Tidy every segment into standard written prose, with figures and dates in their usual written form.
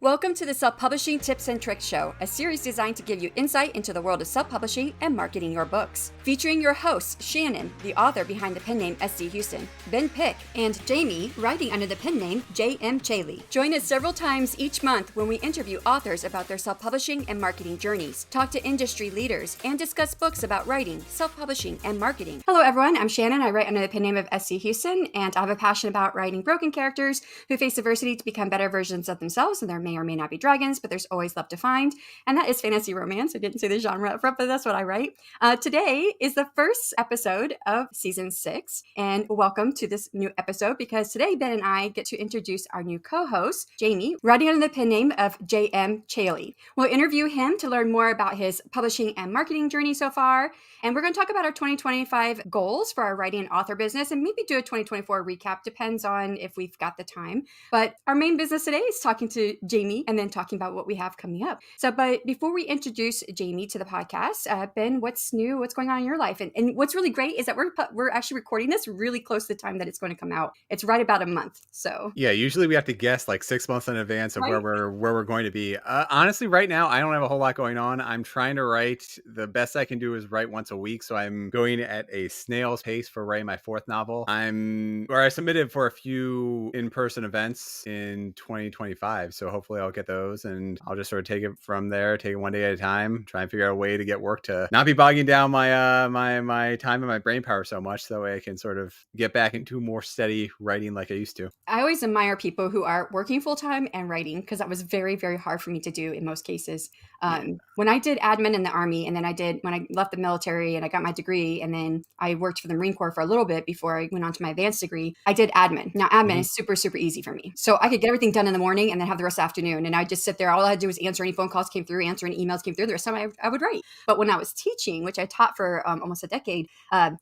Welcome to the Self-Publishing Tips and Tricks Show, a series designed to give you insight into the world of self-publishing and marketing your books. Featuring your hosts, Shannon, the author behind the pen name S.C. Huston, Ben Pick, and Jamie, writing under the pen name J.M. Celi. Join us several times each month when we interview authors about their self-publishing and marketing journeys, talk to industry leaders, and discuss books about writing, self-publishing, and marketing. Hello everyone, I'm Shannon. I write under the pen name of S.C. Huston, and I have a passion about writing broken characters who face adversity to become better versions of themselves, and there may or may not be dragons, but there's always love to find, and that is fantasy romance. I didn't say the genre up front, but that's what I write. Today is the first episode of season 6, and welcome to this new episode because today Ben and I get to introduce our new co-host, Jamie, writing under the pen name of J.M. Celi. We'll interview him to learn more about his publishing and marketing journey so far, and we're going to talk about our 2025 goals for our writing and author business, and maybe do a 2024 recap, depends on if we've got the time. But our main business today is talking to Jamie and then talking about what we have coming up. So, but before we introduce Jamie to the podcast, Ben, what's new? What's going on in your life? And what's really great is that we're actually recording this really close to the time that it's going to come out. It's right about a month. So yeah, usually we have to guess like 6 months in advance of right? where we're going to be. Honestly, right now I don't have a whole lot going on. I'm trying to write. The best I can do is write once a week. So I'm going at a snail's pace for writing my 4th novel. I submitted for a few in-person events in 2025. So hopefully I'll get those, and I'll just sort of take it from there, take it one day at a time, try and figure out a way to get work to not be bogging down my my time and my brain power so much, so that way I can sort of get back into more steady writing like I used to. I always admire people who are working full-time and writing, because that was very, very hard for me to do in most cases. When I did admin in the Army, and then when I left the military and I got my degree, and then I worked for the Marine Corps for a little bit before I went on to my advanced degree, I did admin. Now, admin is super, super easy for me. So I could get everything done in the morning and then have the rest of the afternoon. And I'd just sit there. All I had to do was answer any phone calls came through, answer any emails came through. The rest of the time I would write. But when I was teaching, which I taught for almost a decade,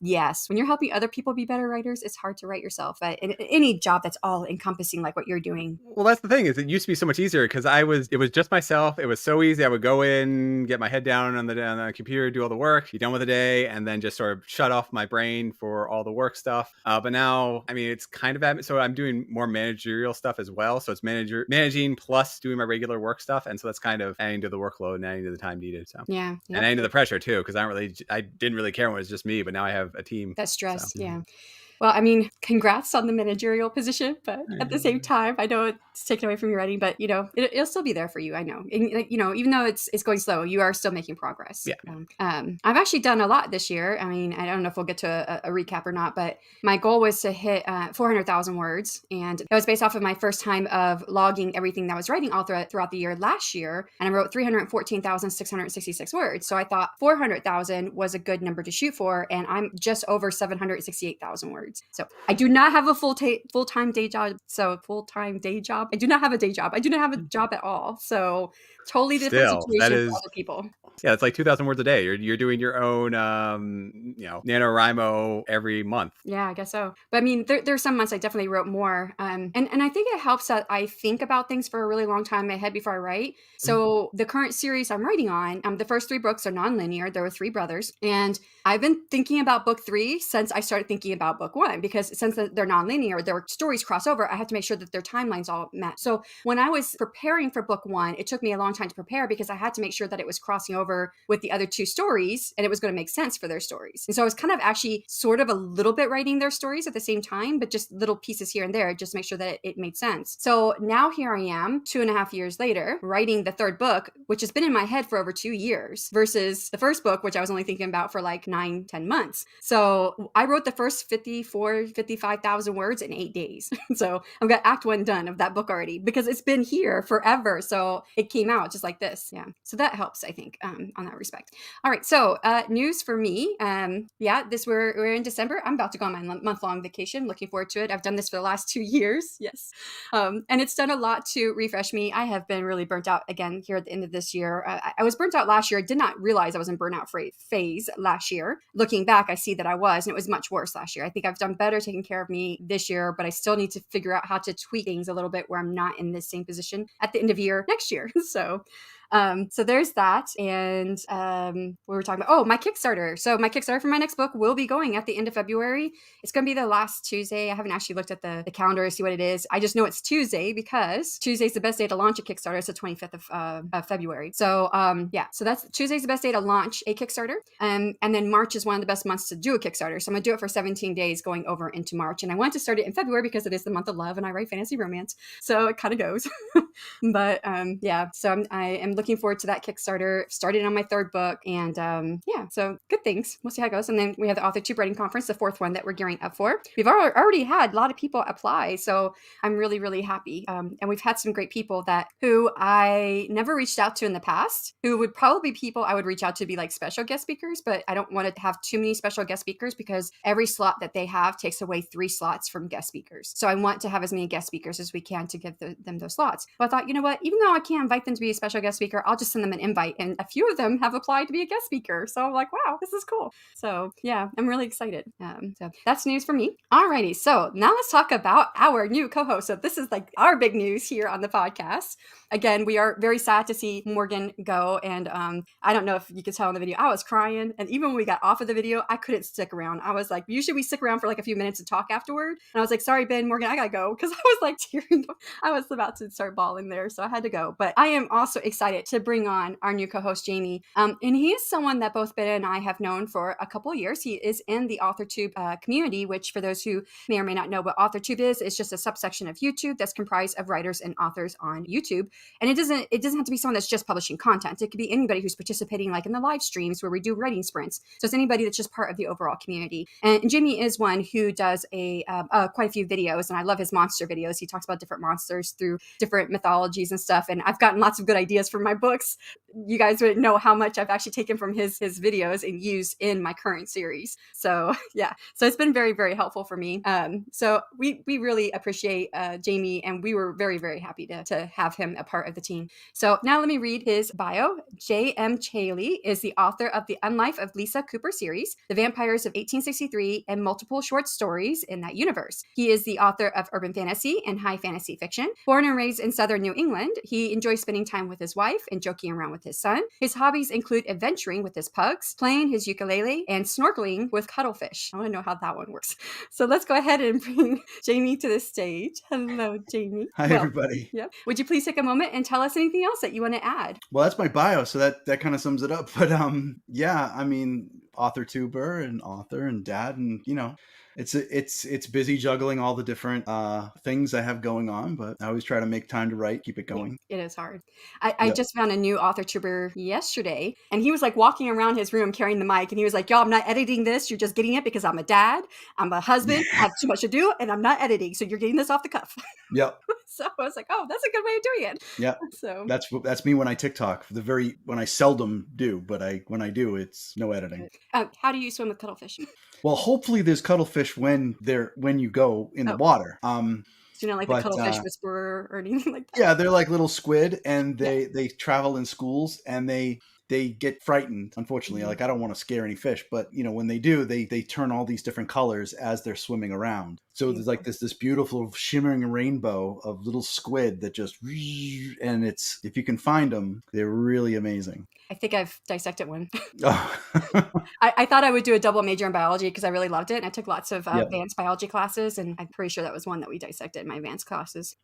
yes, when you're helping other people be better writers, it's hard to write yourself. But in any job that's all encompassing, like what you're doing. Well, that's the thing, is it used to be so much easier because it was just myself. It was so easy. I would go in, get my head down on the computer, do all the work, be done with the day, and then just sort of shut off my brain for all the work stuff. But now, I mean, it's kind of admin. So I'm doing more managerial stuff as well. So it's managing plus doing my regular work stuff. And so that's kind of adding to the workload and adding to the time needed. So Yeah. and adding to the pressure too, because I didn't really care when it was just me, but now I have a team. That's stress. So. Yeah. Well, I mean, congrats on the managerial position, but at the same time, I know it's taken away from your writing, but it'll still be there for you. I know, and, even though it's going slow, you are still making progress. Yeah. I've actually done a lot this year. I mean, I don't know if we'll get to a recap or not, but my goal was to hit 400,000 words, and it was based off of my first time of logging everything that I was writing all throughout the year last year, and I wrote 314,666 words. So I thought 400,000 was a good number to shoot for, and I'm just over 768,000 words. So I do not have a full-time day job. I do not have a day job. I do not have a job at all. So totally different situation for other people. Yeah, it's like 2,000 words a day. You're doing your own, NaNoWriMo every month. Yeah, I guess so. But I mean, there's some months I definitely wrote more. And I think it helps that I think about things for a really long time ahead before I write. So the current series I'm writing on, the first 3 books are non-linear. There were 3 brothers. And I've been thinking about book 3 since I started thinking about book 1, because since they're non-linear, their stories cross over. I have to make sure that their timelines all match. So when I was preparing for book 1, it took me a long time to prepare because I had to make sure that it was crossing over with the other 2 stories and it was going to make sense for their stories. And so I was kind of actually sort of a little bit writing their stories at the same time, but just little pieces here and there, just to make sure that it made sense. So now here I am 2.5 years later, writing the 3rd book, which has been in my head for over 2 years, versus the first book, which I was only thinking about for like 9-10 months. So I wrote the first 55,000 words in 8 days. So I've got act 1 done of that book already because it's been here forever. So it came out just like this. Yeah. So that helps, I think, on that respect. All right. So news for me. We're in December. I'm about to go on my month-long vacation. Looking forward to it. I've done this for the last 2 years. Yes. And it's done a lot to refresh me. I have been really burnt out again here at the end of this year. I was burnt out last year. I did not realize I was in burnout phase last year. Looking back, I see that I was, and it was much worse last year. I think I've done better taking care of me this year, but I still need to figure out how to tweak things a little bit where I'm not in this same position at the end of year next year. So So there's that. And we were talking about, my Kickstarter. So my Kickstarter for my next book will be going at the end of February. It's going to be the last Tuesday. I haven't actually looked at the calendar to see what it is. I just know it's Tuesday because Tuesday's the best day to launch a Kickstarter. It's the 25th of February. So so that's Tuesday's the best day to launch a Kickstarter. And then March is one of the best months to do a Kickstarter. So I'm going to do it for 17 days going over into March. And I want to start it in February because it is the month of love and I write fantasy romance. So it kind of goes. But so I am looking forward to that Kickstarter. Started on my third book, and so good things. We'll see how it goes. And then we have the AuthorTube Writing Conference, the fourth one that we're gearing up for. We've already had a lot of people apply, so I'm really, really happy. And we've had some great people who I never reached out to in the past, who would probably be people I would reach out to be like special guest speakers, but I don't want to have too many special guest speakers because every slot that they have takes away 3 slots from guest speakers. So I want to have as many guest speakers as we can to give them those slots. But I thought, you know what, even though I can't invite them to be a special guest speaker, I'll just send them an invite. And a few of them have applied to be a guest speaker. So I'm like, wow, this is cool. So yeah, I'm really excited. So that's news for me. Alrighty. So now let's talk about our new co-host. So this is like our big news here on the podcast. Again, we are very sad to see Morgan go. And I don't know if you could tell in the video, I was crying. And even when we got off of the video, I couldn't stick around. I was like, usually we stick around for like a few minutes to talk afterward. And I was like, sorry, Ben, Morgan, I gotta go. Because I was like tearing. I was about to start bawling there. So I had to go. But I am also excited to bring on our new co-host, Jamie. And he is someone that both Ben and I have known for a couple of years. He is in the AuthorTube community, which for those who may or may not know what AuthorTube is, it's just a subsection of YouTube that's comprised of writers and authors on YouTube. And it doesn't have to be someone that's just publishing content. It could be anybody who's participating like in the live streams where we do writing sprints. So it's anybody that's just part of the overall community. And Jamie is one who does quite a few videos, and I love his monster videos. He talks about different monsters through different mythologies and stuff. And I've gotten lots of good ideas for my books. You guys wouldn't know how much I've actually taken from his videos and used in my current series. So yeah, so it's been very, very helpful for me. So we really appreciate Jamie, and we were very, very happy to have him a part of the team. So now let me read his bio. J.M. Celi is the author of the Unlife of Lisa Cooper series, The Vampires of 1863, and multiple short stories in that universe. He is the author of urban fantasy and high fantasy fiction. Born and raised in southern New England, he enjoys spending time with his wife and joking around with his son. His hobbies include adventuring with his pugs, playing his ukulele, and snorkeling with cuttlefish. I want to know how that one works. So let's go ahead and bring Jamie to the stage. Hello, Jamie. Hi, everybody. Yeah. Would you please take a moment and tell us anything else that you want to add? Well, that's my bio, so that kind of sums it up. But yeah, I mean, author-tuber and author and dad, and it's busy juggling all the different things I have going on, but I always try to make time to write, keep it going. It is hard. I just found a new author tuber yesterday, and he was like walking around his room carrying the mic, and he was like, y'all, I'm not editing this. You're just getting it because I'm a dad, I'm a husband, I have too much to do, and I'm not editing. So you're getting this off the cuff. Yep. So I was like, oh, that's a good way of doing it. Yeah. So that's me when I TikTok. When I seldom do, but when I do, it's no editing. How do you swim with cuttlefish? Well, hopefully there's cuttlefish when you go in the water. So you're not like the cuttlefish whisperer or anything like that? Yeah, they're like little squid, and they travel in schools, and they get frightened, unfortunately. Like, I don't want to scare any fish, but when they do, they turn all these different colors as they're swimming around. So there's like this beautiful shimmering rainbow of little squid that just, and if you can find them, they're really amazing. I think I've dissected one. Oh. I thought I would do a double major in biology because I really loved it. And I took lots of advanced biology classes, and I'm pretty sure that was one that we dissected in my advanced classes.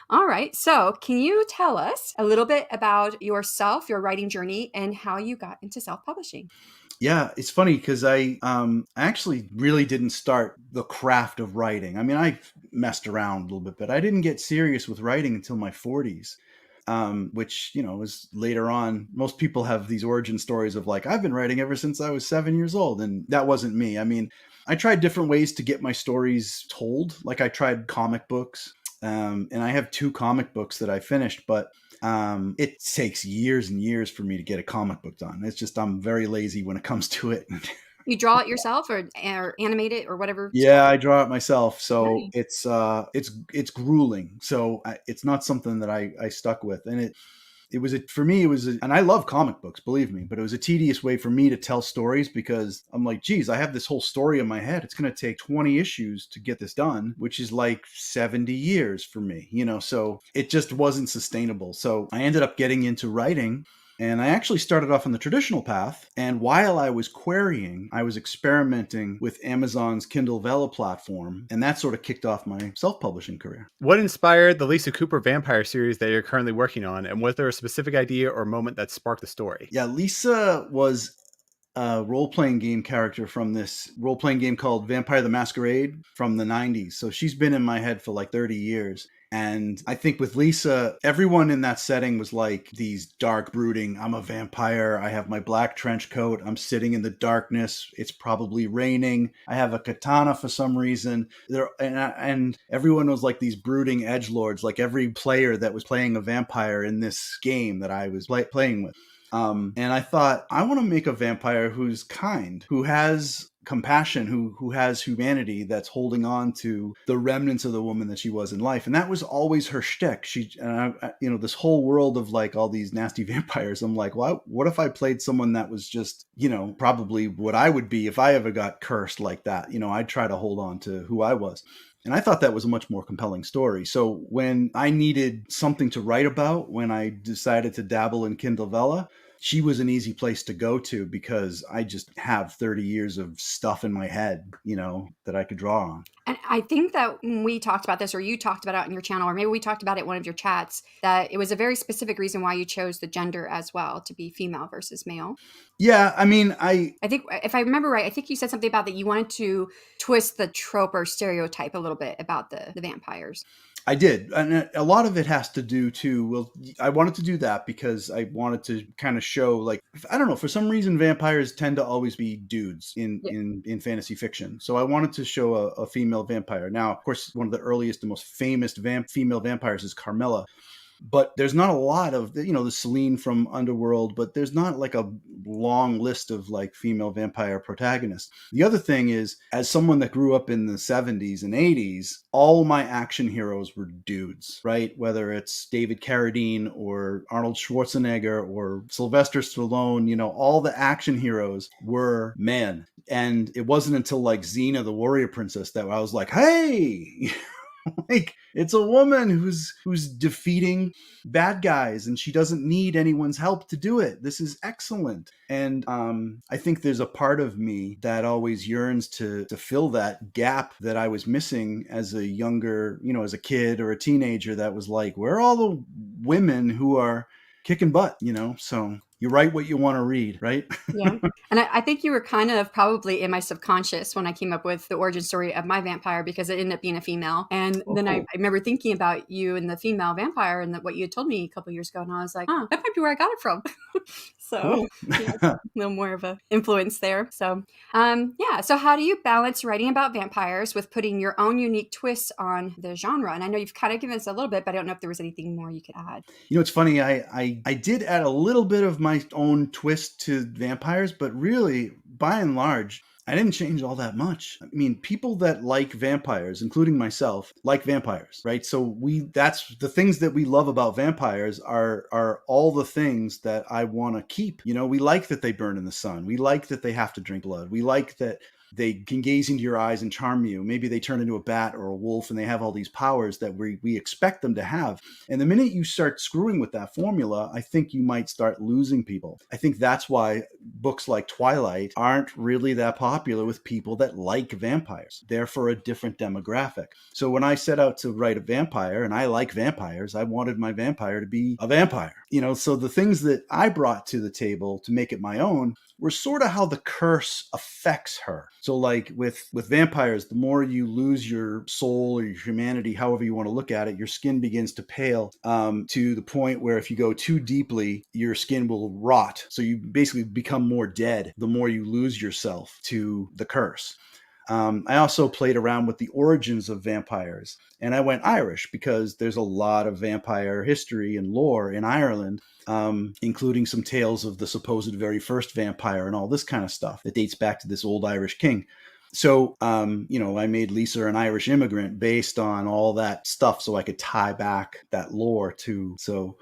All right. So can you tell us a little bit about yourself, your writing journey, and how you got into self-publishing? Yeah, it's funny because I actually really didn't start the craft of writing. I mean, I messed around a little bit, but I didn't get serious with writing until my 40s. Which, was later on. Most people have these origin stories of like, I've been writing ever since I was 7 years old. And that wasn't me. I mean, I tried different ways to get my stories told. Like, I tried comic books, and I have 2 comic books that I finished, but it takes years and years for me to get a comic book done. It's just, I'm very lazy when it comes to it. You draw it yourself or animate it or whatever? Yeah, I draw it myself. So it's grueling. So it's not something that I stuck with. And for me, and I love comic books, believe me, but it was a tedious way for me to tell stories because I'm like, geez, I have this whole story in my head. It's going to take 20 issues to get this done, which is like 70 years for me, so it just wasn't sustainable. So I ended up getting into writing. And I actually started off on the traditional path. And while I was querying, I was experimenting with Amazon's Kindle Vella platform. And that sort of kicked off my self-publishing career. What inspired the Lisa Cooper vampire series that you're currently working on? And was there a specific idea or moment that sparked the story? Yeah, Lisa was a role-playing game character from this role-playing game called Vampire the Masquerade from the 90s. So she's been in my head for like 30 years. And I think with Lisa, everyone in that setting was like these dark brooding, I'm a vampire, I have my black trench coat, I'm sitting in the darkness, it's probably raining, I have a katana for some reason. And everyone was like these brooding edgelords, like every player that was playing a vampire in this game that I was playing with. And I thought, I want to make a vampire who's kind, who has compassion, who has humanity, that's holding on to the remnants of the woman that she was in life. And that was always her shtick. This whole world of like all these nasty vampires. I'm like, well, what if I played someone that was just, probably what I would be if I ever got cursed like that? I'd try to hold on to who I was. And I thought that was a much more compelling story. So when I needed something to write about, when I decided to dabble in Kindle Vella, she was an easy place to go to because I just have 30 years of stuff in my head, that I could draw on. And I think that when we talked about this, or you talked about it on your channel, or maybe we talked about it in one of your chats, that it was a very specific reason why you chose the gender as well, to be female versus male. Yeah, I mean, I think if I remember right, I think you said something about that you wanted to twist the trope or stereotype a little bit about the vampires. I did. And a lot of it has to do too. Well, I wanted to do that because I wanted to kind of show, like, I don't know, for some reason, vampires tend to always be dudes in fantasy fiction. So I wanted to show a female vampire. Now, of course, one of the earliest and most famous female vampires is Carmilla. But there's not a lot of, the Celine from Underworld, but there's not like a long list of like female vampire protagonists. The other thing is, as someone that grew up in the 70s and 80s, all my action heroes were dudes, right? Whether it's David Carradine or Arnold Schwarzenegger or Sylvester Stallone, all the action heroes were men. And it wasn't until like Xena, the warrior princess, that I was like, hey, like, it's a woman who's defeating bad guys, and she doesn't need anyone's help to do it. This is excellent. And I think there's a part of me that always yearns to fill that gap that I was missing as a younger, as a kid or a teenager, that was like, where are all the women who are kicking butt, So you write what you want to read, right? Yeah. And I think you were kind of probably in my subconscious when I came up with the origin story of my vampire, because it ended up being a female. And then cool. I remember thinking about you and the female vampire and what you had told me a couple of years ago. And I was like, that might be where I got it from. So cool. A little more of an influence there. So, So how do you balance writing about vampires with putting your own unique twists on the genre? And I know you've kind of given us a little bit, but I don't know if there was anything more you could add. It's funny. I did add a little bit of my own twist to vampires, but really, by and large, I didn't change all that much. I mean, people that like vampires, including myself, like vampires, right? So that's the things that we love about vampires are all the things that I want to keep. We like that they burn in the sun. We like that they have to drink blood. We like that they can gaze into your eyes and charm you. Maybe they turn into a bat or a wolf and they have all these powers that we expect them to have. And the minute you start screwing with that formula, I think you might start losing people. I think that's why books like Twilight aren't really that popular with people that like vampires. They're for a different demographic. So when I set out to write a vampire, and I like vampires, I wanted my vampire to be a vampire. So the things that I brought to the table to make it my own were sort of how the curse affects her. So like with vampires, the more you lose your soul or your humanity, however you want to look at it, your skin begins to pale to the point where if you go too deeply, your skin will rot. So you basically become more dead the more you lose yourself to the curse. I also played around with the origins of vampires, and I went Irish because there's a lot of vampire history and lore in Ireland, including some tales of the supposed very first vampire and all this kind of stuff that dates back to this old Irish king. So, I made Lisa an Irish immigrant based on all that stuff so I could tie back that lore to. So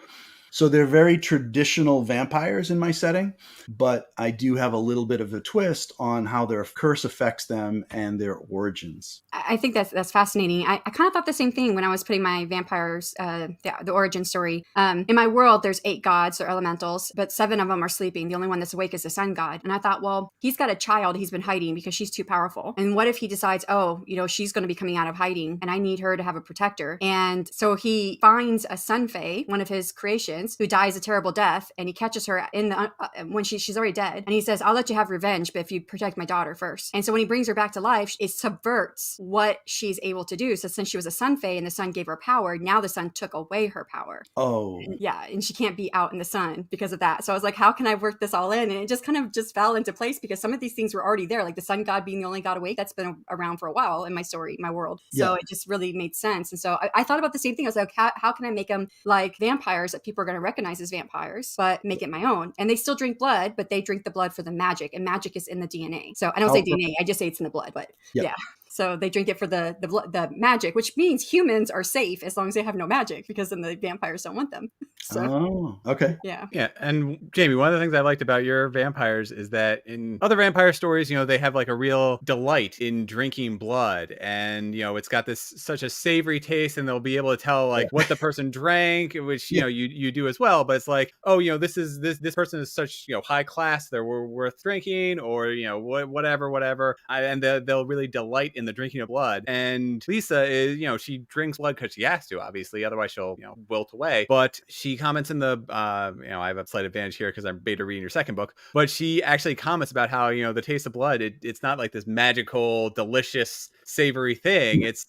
So they're very traditional vampires in my setting, but I do have a little bit of a twist on how their curse affects them and their origins. I think that's fascinating. I kind of thought the same thing when I was putting my vampires, the origin story. In my world, there's 8 gods or elementals, but 7 of them are sleeping. The only one that's awake is the sun god. And I thought, well, he's got a child he's been hiding because she's too powerful. And what if he decides, oh, she's going to be coming out of hiding and I need her to have a protector. And so he finds a sun fae, one of his creations, who dies a terrible death. And he catches her in the when she's already dead. And he says, I'll let you have revenge, but if you protect my daughter first. And so when he brings her back to life, it subverts what she's able to do. So since she was a sun fae and the sun gave her power, now the sun took away her power. Oh. Yeah. And she can't be out in the sun because of that. So I was like, how can I work this all in? And it just kind of just fell into place because some of these things were already there. Like the sun god being the only god awake, that's been around for a while in my story, my world. So it just really made sense. And so I thought about the same thing. I was like, how can I make them like vampires that people are going to recognize as vampires, but make it my own? And they still drink blood, but they drink the blood for the magic, and magic is in the DNA. So I don't say DNA, I just say it's in the blood, but yeah. So they drink it for the magic, which means humans are safe as long as they have no magic, because then the vampires don't want them. So, okay. Yeah. Yeah. And Jamie, one of the things I liked about your vampires is that in other vampire stories, they have like a real delight in drinking blood, and, it's got this such a savory taste, and they'll be able to tell like what the person drank, which, you do as well. But it's like, oh, this person is such, high class, they're worth drinking, or, whatever. And they'll really delight in the drinking of blood. And Lisa is, she drinks blood because she has to, obviously, otherwise she'll, wilt away. But she comments in the, I have a slight advantage here because I'm beta reading your second book, but she actually comments about how, the taste of blood, it's not like this magical, delicious, savory thing. It's,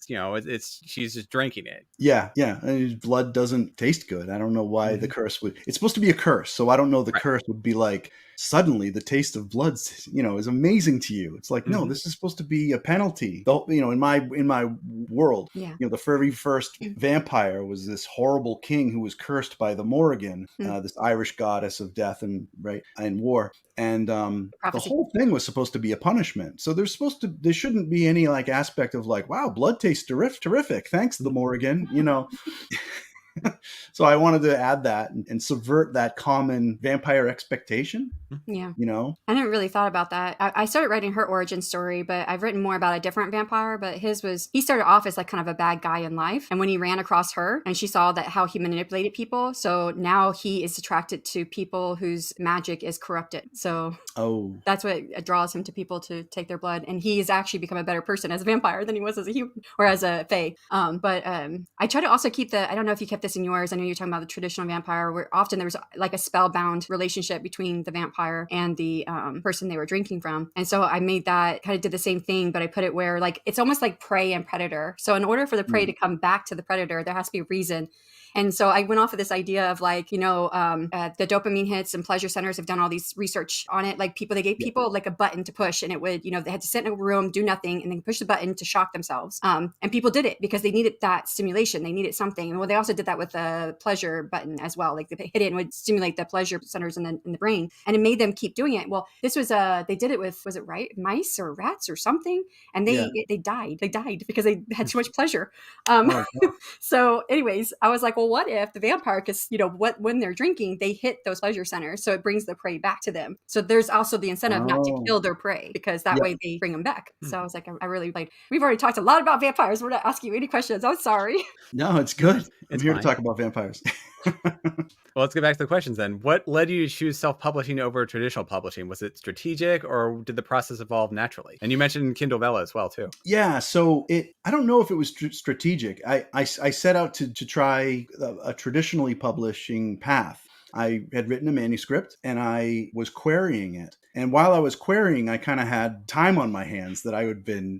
she's just drinking it. Yeah. I mean, blood doesn't taste good. I don't know why the curse would, it's supposed to be a curse. So I don't know the curse would be like, suddenly the taste of blood, is amazing to you. It's like, no, this is supposed to be a penalty. In my world, the very first vampire was this horrible king who was cursed by the Morrigan, this Irish goddess of death and war. And the whole thing was supposed to be a punishment. So there shouldn't be any like aspect of like, wow, blood tastes terrific. Thanks, the Morrigan, So I wanted to add that and subvert that common vampire expectation. Yeah. I never really thought about that. I started writing her origin story, but I've written more about a different vampire. But he started off as like kind of a bad guy in life. And when he ran across her and she saw that how he manipulated people. So now he is attracted to people whose magic is corrupted. So that's what draws him to people to take their blood. And he has actually become a better person as a vampire than he was as a human or as a fae. But I try to also keep I don't know if you kept this in yours. I know you're talking about the traditional vampire, where often there was like a spellbound relationship between the vampire and the person they were drinking from. And so I made that, kind of did the same thing, but I put it where like it's almost like prey and predator. So in order for the prey to come back to the predator, there has to be a reason. And so I went off of this idea of like, the dopamine hits and pleasure centers have done all these research on it. Like they gave people like a button to push, and it would, they had to sit in a room, do nothing, and then push the button to shock themselves. And people did it because they needed that stimulation. They needed something. And well, they also did that with the pleasure button as well. Like they hit it and would stimulate the pleasure centers in the brain, and it made them keep doing it. Well, this was they did it with, was it mice or rats or something? And they died. They died because they had too much pleasure. So anyways, I was like, well, what if the vampire, because when they're drinking, they hit those pleasure centers, so it brings the prey back to them. So there's also the incentive not to kill their prey, because that way they bring them back. So I was like, I really like. We've already talked a lot about vampires. We're not asking you any questions. I'm sorry. No, it's good. I'm here fine to talk about vampires. Well, let's get back to the questions then. What led you to choose self-publishing over traditional publishing? Was it strategic, or did the process evolve naturally? And you mentioned Kindle Vella as well, too. Yeah, so I don't know if it was strategic. I set out to try a traditionally publishing path. I had written a manuscript and I was querying it. And while I was querying, I kind of had time on my hands that I'd been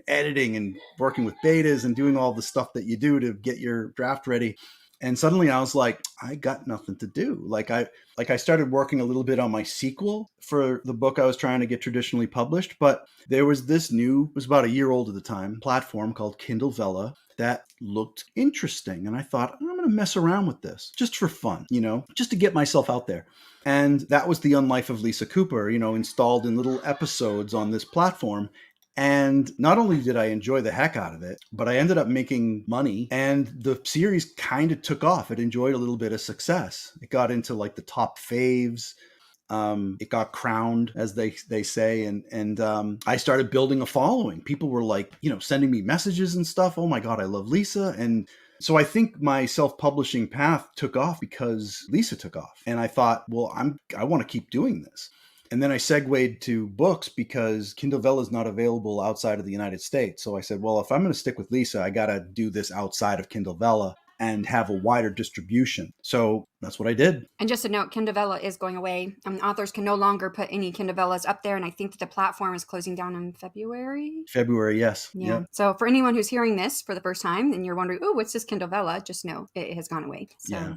editing and working with betas and doing all the stuff that you do to get your draft ready. And suddenly I was like, I got nothing to do. I started working a little bit on my sequel for the book I was trying to get traditionally published. But there was this new, it was about a year old at the time, platform called Kindle Vella that looked interesting. And I thought, I'm going to mess around with this just for fun, just to get myself out there. And that was The Unlife of Lisa Cooper, installed in little episodes on this platform. And not only did I enjoy the heck out of it, but I ended up making money, and the series kind of took off. It enjoyed a little bit of success. It got into like the top faves. It got crowned, as they say, and I started building a following. People were like, sending me messages and stuff. Oh my God, I love Lisa. And so I think my self-publishing path took off because Lisa took off. And I thought, well, I want to keep doing this. And then I segued to books because Kindle Vella is not available outside of the United States. So I said, well, if I'm going to stick with Lisa, I got to do this outside of Kindle Vella and have a wider distribution. So that's what I did. And just a note, Kindle Vella is going away. Authors can no longer put any Kindle Vellas up there. And I think that the platform is closing down in February. February, yes. Yeah. Yep. So for anyone who's hearing this for the first time and you're wondering, oh, what's this Kindle Vella? Just know it has gone away. So. Yeah.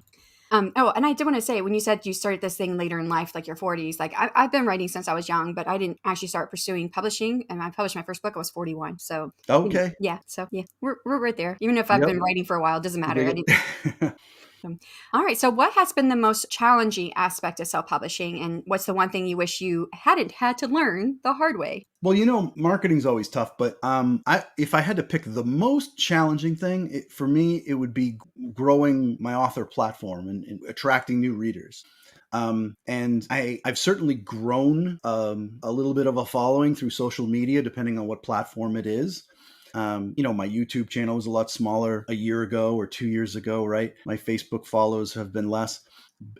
Oh, and I did want to say, when you said you started this thing later in life, like your 40s, like I've been writing since I was young, but I didn't actually start pursuing publishing. And I published my first book, I was 41. So, okay. Yeah. So, yeah, we're right there. Even if I've been writing for a while, it doesn't matter. All right. So what has been the most challenging aspect of self-publishing, and what's the one thing you wish you hadn't had to learn the hard way? Well, marketing's always tough, but if I had to pick the most challenging thing, for me, it would be growing my author platform and attracting new readers. And I've certainly grown a little bit of a following through social media, depending on what platform it is. My YouTube channel was a lot smaller a year ago or 2 years ago, right? My Facebook follows have been less.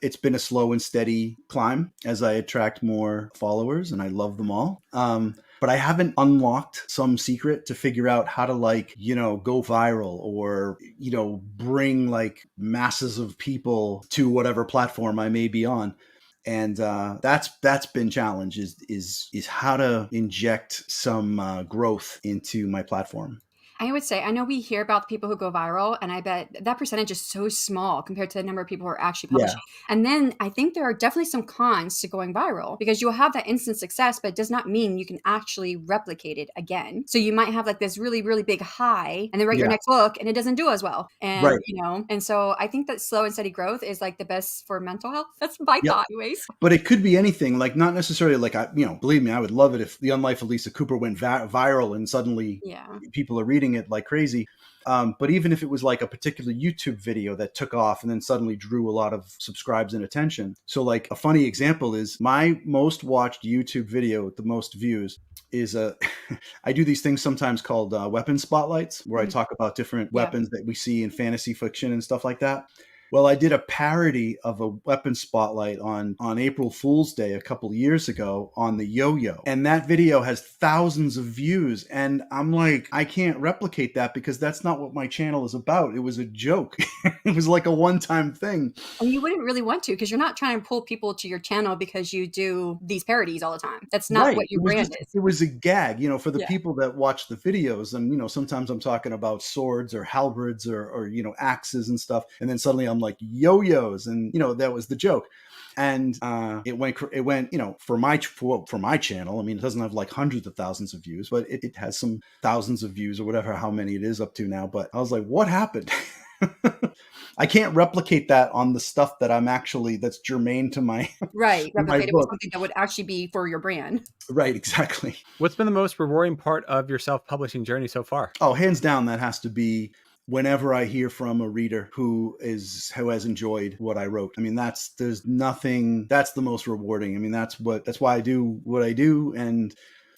It's been a slow and steady climb as I attract more followers, and I love them all. But I haven't unlocked some secret to figure out how to go viral or, bring like masses of people to whatever platform I may be on. And that's been challenge is how to inject some growth into my platform. I would say, I know we hear about the people who go viral, and I bet that percentage is so small compared to the number of people who are actually publishing. Yeah. And then I think there are definitely some cons to going viral, because you'll have that instant success, but it does not mean you can actually replicate it again. So you might have like this really, really big high and then write your next book and it doesn't do as well. And, and so I think that slow and steady growth is like the best for mental health. That's my thought anyways. But it could be anything, like not necessarily like, believe me, I would love it if The Unlife of Lisa Cooper went viral and suddenly people are reading it like crazy. But even if it was like a particular YouTube video that took off and then suddenly drew a lot of subscribes and attention. So like a funny example is my most watched YouTube video with the most views is I do these things sometimes called weapon spotlights, where I talk about different weapons that we see in fantasy fiction and stuff like that. Well, I did a parody of a weapon spotlight on April Fool's Day a couple of years ago on the yo-yo. And that video has thousands of views. And I'm like, I can't replicate that because that's not what my channel is about. It was a joke. It was like a one-time thing. And you wouldn't really want to, because you're not trying to pull people to your channel because you do these parodies all the time. That's not what your brand is. It was a gag, for the people that watch the videos. And, sometimes I'm talking about swords or halberds or axes and stuff. And then suddenly I'm like yo-yos, and that was the joke. And it went for my channel. I mean, it doesn't have like hundreds of thousands of views, but it has some thousands of views or whatever, how many it is up to now. But I was like, what happened? I can't replicate that on the stuff that that's germane to my replicate it with something that would actually be for your brand. Right, exactly. What's been the most rewarding part of your self-publishing journey so far? Oh, hands down, that has to be whenever I hear from a reader who has enjoyed what I wrote. I mean, that's the most rewarding. I mean, that's why I do what I do. And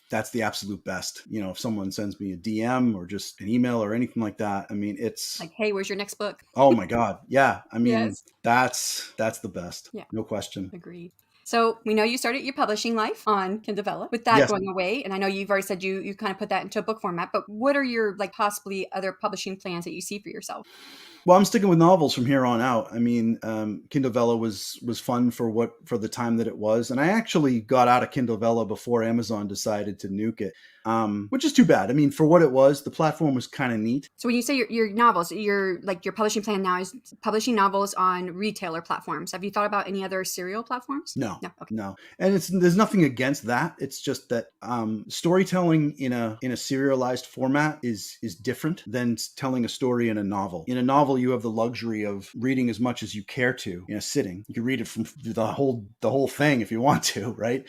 that's the absolute best. If someone sends me a DM or just an email or anything like that, I mean, it's like, hey, where's your next book? Oh my God. Yeah. I mean, that's the best. Yeah. No question. Agreed. So we know you started your publishing life on Kindle Vella with that going away. And I know you've already said you kind of put that into a book format, but what are your possibly other publishing plans that you see for yourself? Well, I'm sticking with novels from here on out. I mean, Kindle Vella was fun for the time that it was. And I actually got out of Kindle Vella before Amazon decided to nuke it, which is too bad. I mean, for what it was, the platform was kind of neat. So when you say your novels, your publishing plan now is publishing novels on retailer platforms. Have you thought about any other serial platforms? No. Okay. No. And there's nothing against that. It's just that storytelling in a serialized format is different than telling a story in a novel. In a novel, Kindle, you have the luxury of reading as much as you care to in a sitting. You can read it from the whole thing if you want to, right?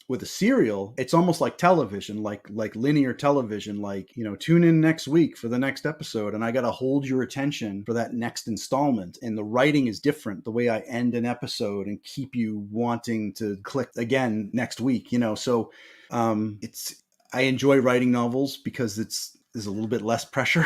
With a serial, it's almost like television, like linear television, like, tune in next week for the next episode, and I got to hold your attention for that next installment. And the writing is different, the way I end an episode and keep you wanting to click again next week, so I enjoy writing novels because there's a little bit less pressure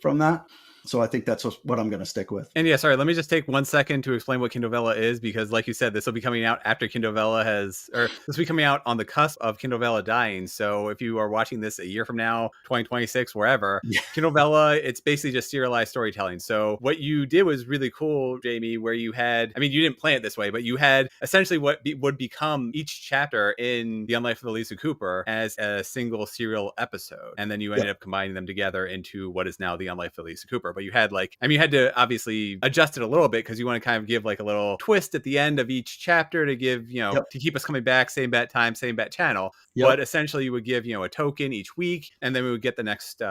from that. So I think that's what I'm going to stick with. And yeah, sorry, let me just take 1 second to explain what Kindle Vella is, because like you said, this will be coming out after Kindle Vella this will be coming out on the cusp of Kindle Vella dying. So if you are watching this a year from now, 2026, wherever, Kindle Vella, it's basically just serialized storytelling. So what you did was really cool, Jamie, where you had, I mean, you didn't plan it this way, but you had essentially what would become each chapter in The Unlife of Lisa Cooper as a single serial episode. And then you ended up combining them together into what is now The Unlife of Lisa Cooper. But you had you had to obviously adjust it a little bit because you want to kind of give like a little twist at the end of each chapter to give, to keep us coming back, same bat time, same bat channel. But essentially you would give, a token each week, and then we would get the next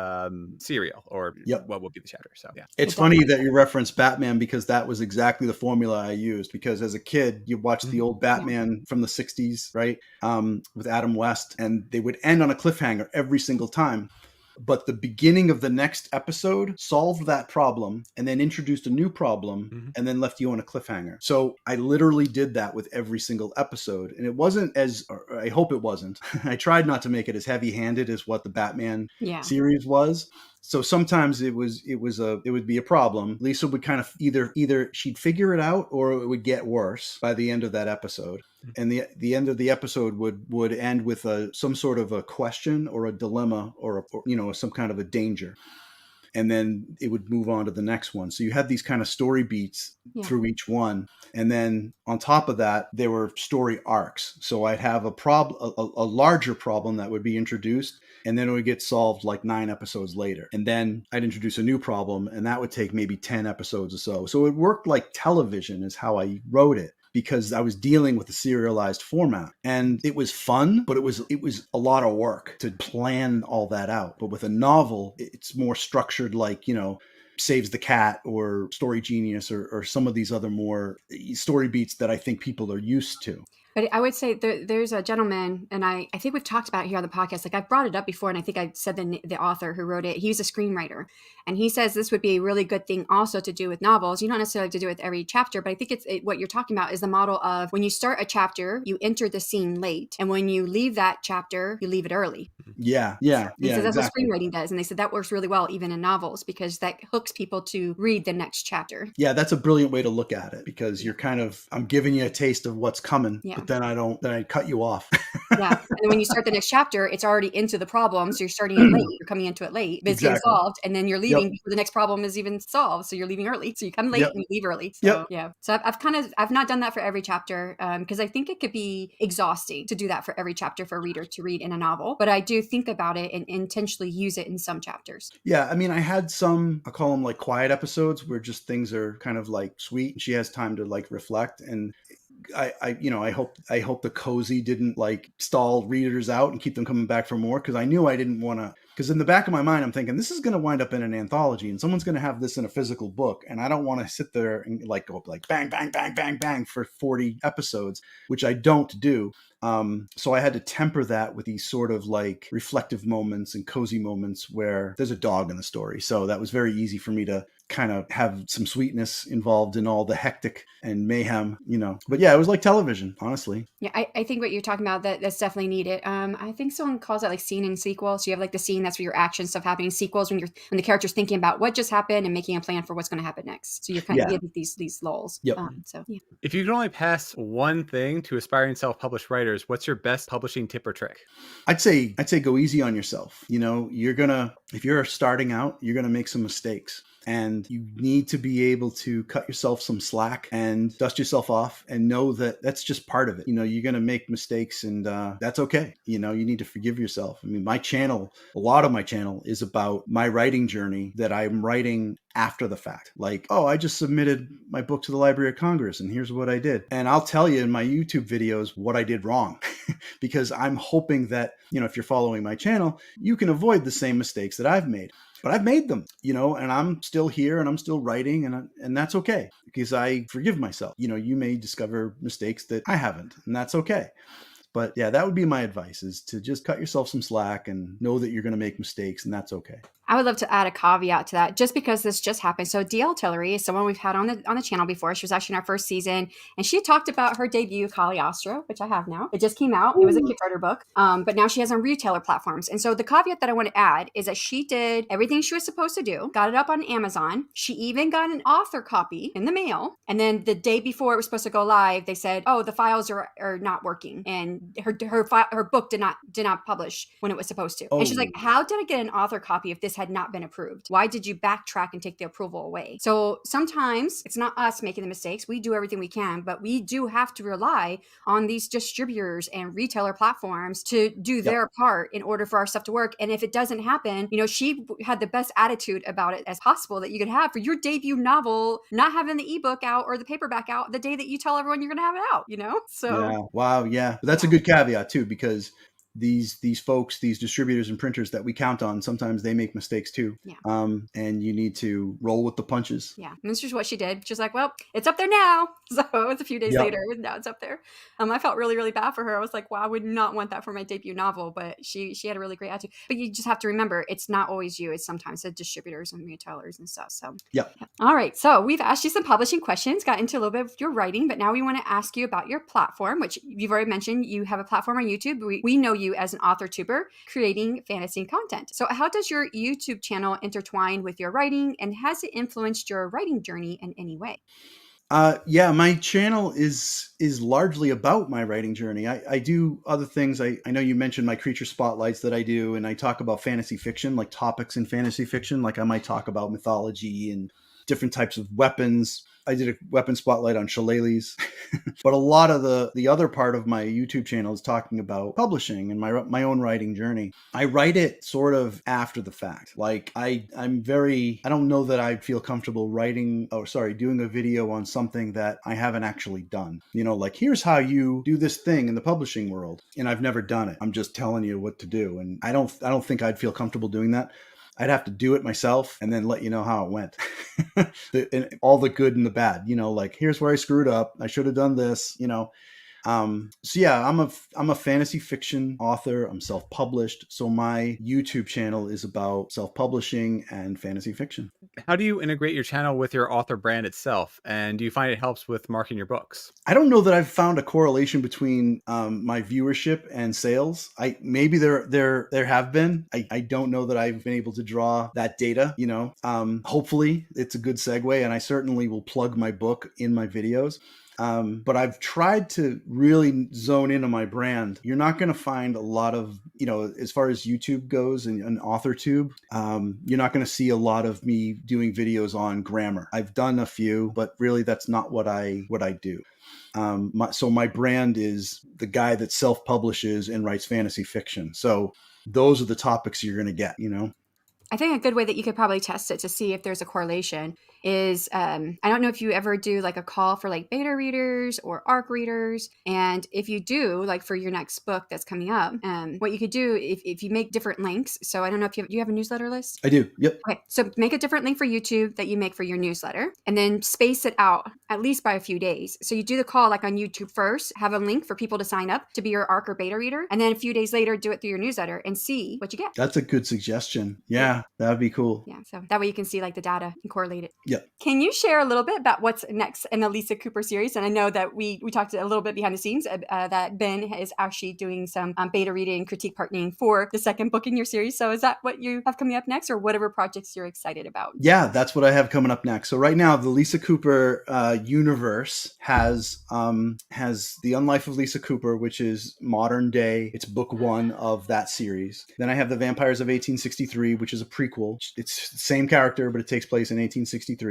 serial or what would be the chapter. So, yeah. It's funny that you referenced Batman, because that was exactly the formula I used, because as a kid, you watched the old Batman from the 60s, right? With Adam West, and they would end on a cliffhanger every single time. But the beginning of the next episode solved that problem and then introduced a new problem and then left you on a cliffhanger. So I literally did that with every single episode. And it wasn't I hope it wasn't. I tried not to make it as heavy-handed as what the Batman series was. So sometimes it would be a problem. Lisa would kind of either she'd figure it out or it would get worse by the end of that episode. And the end of the episode would end with some sort of a question or a dilemma or some kind of a danger. And then it would move on to the next one. So you had these kind of story beats through each one. And then on top of that, there were story arcs. So I'd have a larger problem that would be introduced, and then it would get solved like 9 episodes later. And then I'd introduce a new problem, and that would take maybe 10 episodes or so. So it worked like television is how I wrote it, because I was dealing with a serialized format, and it was fun, but it was a lot of work to plan all that out. But with a novel, it's more structured, like, Saves the Cat or Story Genius or some of these other more story beats that I think people are used to. But I would say there's a gentleman, and I think we've talked about it here on the podcast. Like, I've brought it up before, and I think I said the author who wrote it. He's a screenwriter, and he says this would be a really good thing also to do with novels. You don't necessarily have to do it with every chapter, but I think what you're talking about is the model of when you start a chapter, you enter the scene late, and when you leave that chapter, you leave it early. Yeah. He says that's what screenwriting does, and they said that works really well even in novels, because that hooks people to read the next chapter. Yeah, that's a brilliant way to look at it, because you're I'm giving you a taste of what's coming, but then I cut you off. Yeah. And then when you start the next chapter, it's already into the problem. So you're starting it late. You're coming into it late. But it's getting solved. And then you're leaving before the next problem is even solved. So you're leaving early. So you come late and you leave early. So yeah. So I've not done that for every chapter, because I think it could be exhausting to do that for every chapter for a reader to read in a novel. But I do think about it and intentionally use it in some chapters. Yeah. I mean, I had some, I call them like quiet episodes, where just things are kind of like sweet. She has time to like reflect, and I hope the cozy didn't like stall readers out and keep them coming back for more, because I knew I didn't want to, because in the back of my mind I'm thinking this is going to wind up in an anthology and someone's going to have this in a physical book, and I don't want to sit there and like go up like bang bang bang bang bang for 40 episodes, which I don't do. So I had to temper that with these sort of like reflective moments and cozy moments where there's a dog in the story. So that was very easy for me to kind of have some sweetness involved in all the hectic and mayhem, But yeah, it was like television, honestly. Yeah, I think what you're talking about, that's definitely needed. I think someone calls that like scene and sequel. So you have like the scene, that's where your action stuff happening. Sequels when the character's thinking about what just happened and making a plan for what's going to happen next. So you're kind of getting these lulls. Yep. If you could only pass one thing to aspiring self-published writers, what's your best publishing tip or trick? I'd say go easy on yourself. If you're starting out, you're gonna make some mistakes. And you need to be able to cut yourself some slack and dust yourself off and know that that's just part of it. You're going to make mistakes, and that's okay. You need to forgive yourself. I mean, a lot of my channel is about my writing journey that I'm writing after the fact. Like, I just submitted my book to the Library of Congress and here's what I did. And I'll tell you in my YouTube videos what I did wrong. because I'm hoping that, if you're following my channel, you can avoid the same mistakes that I've made. But I've made them, and I'm still here and I'm still writing, and that's okay, because I forgive myself. You may discover mistakes that I haven't, and that's okay. But yeah, that would be my advice, is to just cut yourself some slack and know that you're going to make mistakes, and that's okay. I would love to add a caveat to that, just because this just happened. So DL Tillery is someone we've had on the channel before. She was actually in our first season, and she had talked about her debut, Cagliostro, which I have now. It just came out. It was a Kickstarter book, but now she has on retailer platforms. And so the caveat that I want to add is that she did everything she was supposed to do, got it up on Amazon. She even got an author copy in the mail. And then the day before it was supposed to go live, they said, "Oh, the files are not working," and her book did not publish when it was supposed to. And she's like, "How did I get an author copy if this had not been approved? Why did you backtrack and take the approval away?" So sometimes it's not us making the mistakes. We do everything we can, but we do have to rely on these distributors and retailer platforms to do their part in order for our stuff to work. And if it doesn't happen, she had the best attitude about it as possible that you could have for your debut novel, not having the ebook out or the paperback out the day that you tell everyone you're going to have it out, So yeah, wow, yeah, but that's a good caveat too, because these folks, these distributors and printers that we count on, sometimes they make mistakes too. Yeah. And you need to roll with the punches. Yeah. And this is what she did. She's like, "Well, it's up there now." So it was a few days later. Now it's up there. I felt really, really bad for her. I was like, wow, I would not want that for my debut novel, but she had a really great attitude. But you just have to remember, it's not always you. It's sometimes the distributors and retailers and stuff. So yeah. All right. So we've asked you some publishing questions, got into a little bit of your writing, but now we want to ask you about your platform, which you've already mentioned. You have a platform on YouTube. We know you as an author tuber creating fantasy content. So how does your YouTube channel intertwine with your writing, and has it influenced your writing journey in any way? Yeah, my channel is largely about my writing journey. I do other things. I know you mentioned my creature spotlights that I do, and I talk about fantasy fiction, like topics in fantasy fiction. Like I might talk about mythology and different types of weapons. I did a weapon spotlight on shillelaghs. But a lot of the other part of my YouTube channel is talking about publishing and my own writing journey. I write it sort of after the fact. Like I don't know that I'd feel comfortable doing a video on something that I haven't actually done. Like, here's how you do this thing in the publishing world, and I've never done it. I'm just telling you what to do, and I don't think I'd feel comfortable doing that. I'd have to do it myself and then let you know how it went. And all the good and the bad, like, here's where I screwed up. I should have done this, So yeah, I'm a fantasy fiction author. I'm self-published. So my YouTube channel is about self-publishing and fantasy fiction. How do you integrate your channel with your author brand itself? And do you find it helps with marketing your books? I don't know that I've found a correlation between my viewership and sales. Maybe there have been. I don't know that I've been able to draw that data. Hopefully it's a good segue, and I certainly will plug my book in my videos. But I've tried to really zone into my brand. You're not going to find a lot of, as far as YouTube goes and authortube, you're not going to see a lot of me doing videos on grammar. I've done a few, but really that's not what I do. So my brand is the guy that self-publishes and writes fantasy fiction. So those are the topics you're going to get, I think a good way that you could probably test it to see if there's a correlation is, I don't know if you ever do like a call for like beta readers or ARC readers. And if you do, like for your next book that's coming up, what you could do if you make different links. So I don't know if you have a newsletter list? I do. Yep. Okay. So make a different link for YouTube that you make for your newsletter, and then space it out at least by a few days. So you do the call like on YouTube first, have a link for people to sign up to be your ARC or beta reader. And then a few days later, do it through your newsletter and see what you get. That's a good suggestion. Yeah, that'd be cool. Yeah. So that way you can see like the data and correlate it. Yeah. Can you share a little bit about what's next in the Lisa Cooper series? And I know that we talked a little bit behind the scenes that Ben is actually doing some beta reading, critique partnering for the second book in your series. So is that what you have coming up next, or whatever projects you're excited about? Yeah, that's what I have coming up next. So right now, the Lisa Cooper universe has The Unlife of Lisa Cooper, which is modern day. It's book one of that series. Then I have The Vampires of 1863, which is a prequel. It's the same character, but it takes place in 1863.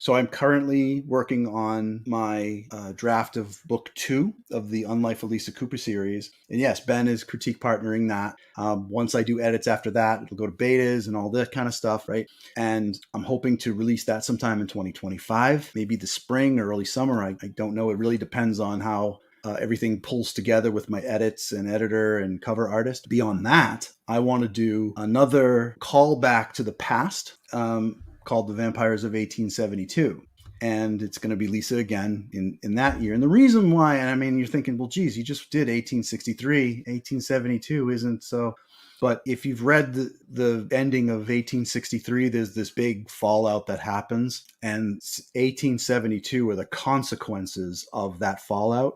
So I'm currently working on my draft of book 2 of the Unlife of Lisa Cooper series. And yes, Ben is critique partnering that. Once I do edits after that, it'll go to betas and all that kind of stuff, right? And I'm hoping to release that sometime in 2025, maybe the spring or early summer. I don't know. It really depends on how everything pulls together with my edits and editor and cover artist. Beyond that, I want to do another callback to the past called The Vampires of 1872. And it's going to be Lisa again in that year. And the reason why, and I mean, you're thinking, well, geez, you just did 1863, 1872 isn't so. But if you've read the ending of 1863, there's this big fallout that happens. And 1872 are the consequences of that fallout.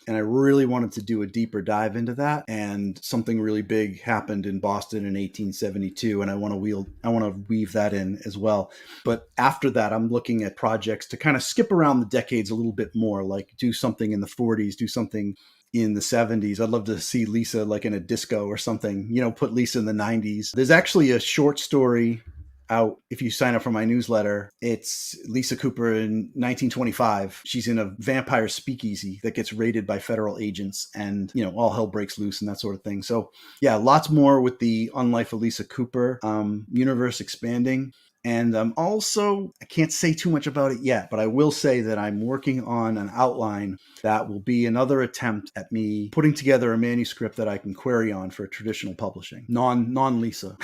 And I really wanted to do a deeper dive into that. And something really big happened in Boston in 1872, and I want to weave that in as well. But after that, I'm looking at projects to kind of skip around the decades a little bit more, like do something in the 40s, do something in the 70s. I'd love to see Lisa like in a disco or something, put Lisa in the 90s. There's actually a short story out if you sign up for my newsletter. It's Lisa Cooper in 1925. She's in a vampire speakeasy that gets raided by federal agents, and all hell breaks loose and that sort of thing. So yeah, lots more with the Unlife of Lisa Cooper universe expanding. And I can't say too much about it yet, but I will say that I'm working on an outline that will be another attempt at me putting together a manuscript that I can query on for traditional publishing, non-Lisa.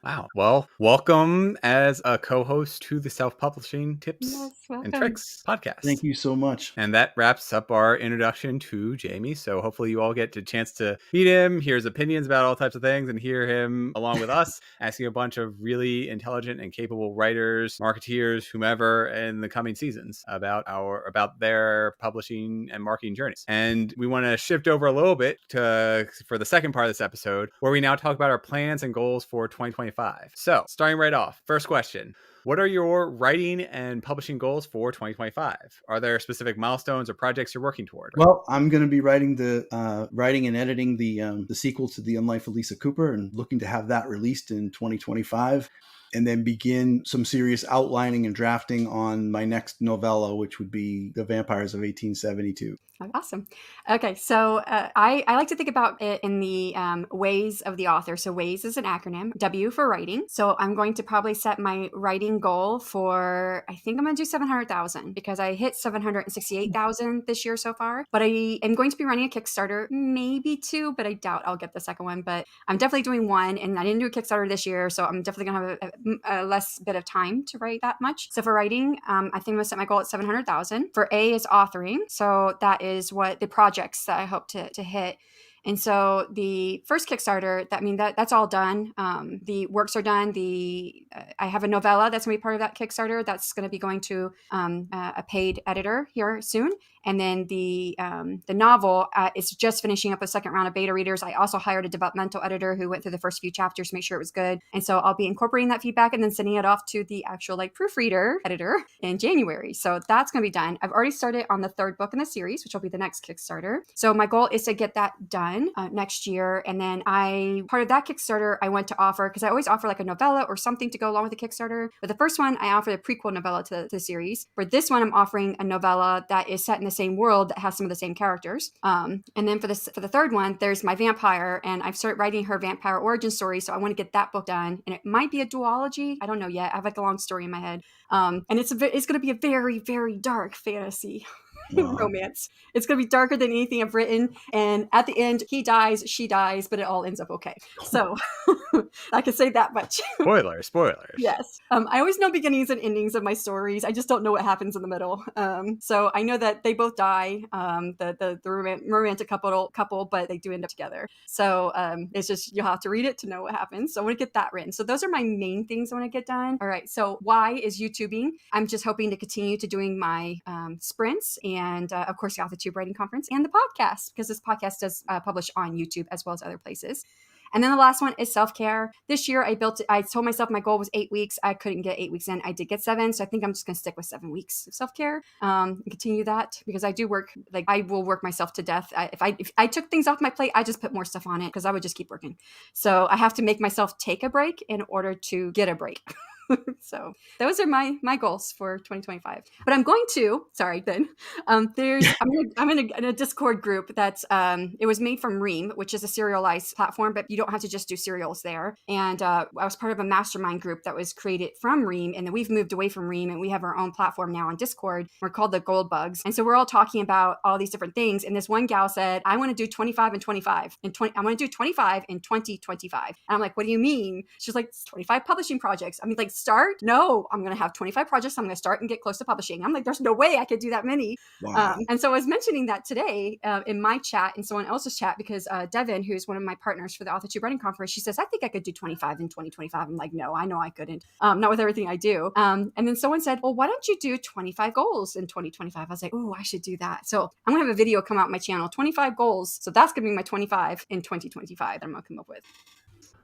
Wow. Well, welcome as a co-host to the Self-Publishing Tips Yes, and welcome. Tricks podcast. Thank you so much. And that wraps up our introduction to Jamie. So hopefully you all get a chance to meet him, hear his opinions about all types of things, and hear him along with us asking a bunch of really intelligent and capable writers, marketeers, whomever in the coming seasons about their publishing and marketing journeys. And we want to shift over a little bit for the second part of this episode, where we now talk about our plans and goals for 2025. So starting right off, first question. What are your writing and publishing goals for 2025? Are there specific milestones or projects you're working toward? Well, I'm going to be writing and editing the sequel to The Unlife of Lisa Cooper, and looking to have that released in 2025, and then begin some serious outlining and drafting on my next novella, which would be The Vampires of 1872. Oh, awesome. Okay, so I like to think about it in the ways of the author. So WAYS is an acronym, W for writing. So I'm going to probably set my writing goal for, I think I'm going to do 700,000, because I hit 768,000 this year so far. But I am going to be running a Kickstarter, maybe two, but I doubt I'll get the second one. But I'm definitely doing one, and I didn't do a Kickstarter this year, so I'm definitely going to have a less bit of time to write that much. So for writing, I think I'm going to set my goal at 700,000. For A is authoring. So that is what the projects that I hope to hit. And so the first Kickstarter, that's all done. The works are done. I have a novella that's going to be part of that Kickstarter. That's going to be going to a paid editor here soon. And then the novel is just finishing up a second round of beta readers. I also hired a developmental editor who went through the first few chapters to make sure it was good. And so I'll be incorporating that feedback and then sending it off to the actual proofreader editor in January. So that's going to be done. I've already started on the third book in the series, which will be the next Kickstarter. So my goal is to get that done next year. And then part of that Kickstarter, I went to offer, because I always offer like a novella or something to go along with the Kickstarter. But the first one, I offered a prequel novella to the series. For this one, I'm offering a novella that is set in the same world that has some of the same characters. And then for the third one, there's my vampire, and I've started writing her vampire origin story. So I want to get that book done, and it might be a duology. I don't know yet. I have like a long story in my head. And it's going to be a very, very dark fantasy. Wow. Romance. It's going to be darker than anything I've written. And at the end, he dies, she dies, but it all ends up okay. So I can say that much. Spoilers. Yes. I always know beginnings and endings of my stories. I just don't know what happens in the middle. So I know that they both die, the romantic couple, but they do end up together. So it's just, you'll have to read it to know what happens. So I want to get that written. So those are my main things I want to get done. All right. So why is YouTubing? I'm just hoping to continue to doing my sprints, and of course the authortube writing conference and the podcast, because this podcast does publish on YouTube as well as other places. And then the last one is self-care. This year I told myself my goal was 8 weeks. I couldn't get 8 weeks in. I did get 7. So I think I'm just going to stick with 7 weeks of self-care and continue that, because I do work, I will work myself to death. If I took things off my plate, I just put more stuff on it, because I would just keep working. So I have to make myself take a break in order to get a break. So those are my goals for 2025. But I'm going to, sorry, Ben. I'm in a Discord group that's it was made from Ream, which is a serialized platform, but you don't have to just do serials there. And I was part of a mastermind group that was created from Ream, and then we've moved away from Ream, and we have our own platform now on Discord. We're called the Gold Bugs, and so we're all talking about all these different things. And this one gal said, "I want to do 25 and 25, and 20. I want to do 25 in 2025." And I'm like, "What do you mean?" She's like, "25 publishing projects." I mean, like, start? No, I'm going to have 25 projects. I'm going to start and get close to publishing. I'm like, there's no way I could do that many. Wow. And so I was mentioning that today in my chat and someone else's chat because Devin, who's one of my partners for the authortube writing conference, she says, "I think I could do 25 in 2025. I'm like, no, I know I couldn't. Not with everything I do. And then someone said, "Well, why don't you do 25 goals in 2025? I was like, "Oh, I should do that." So I'm going to have a video come out on my channel, 25 goals. So that's going to be my 25 in 2025 that I'm going to come up with.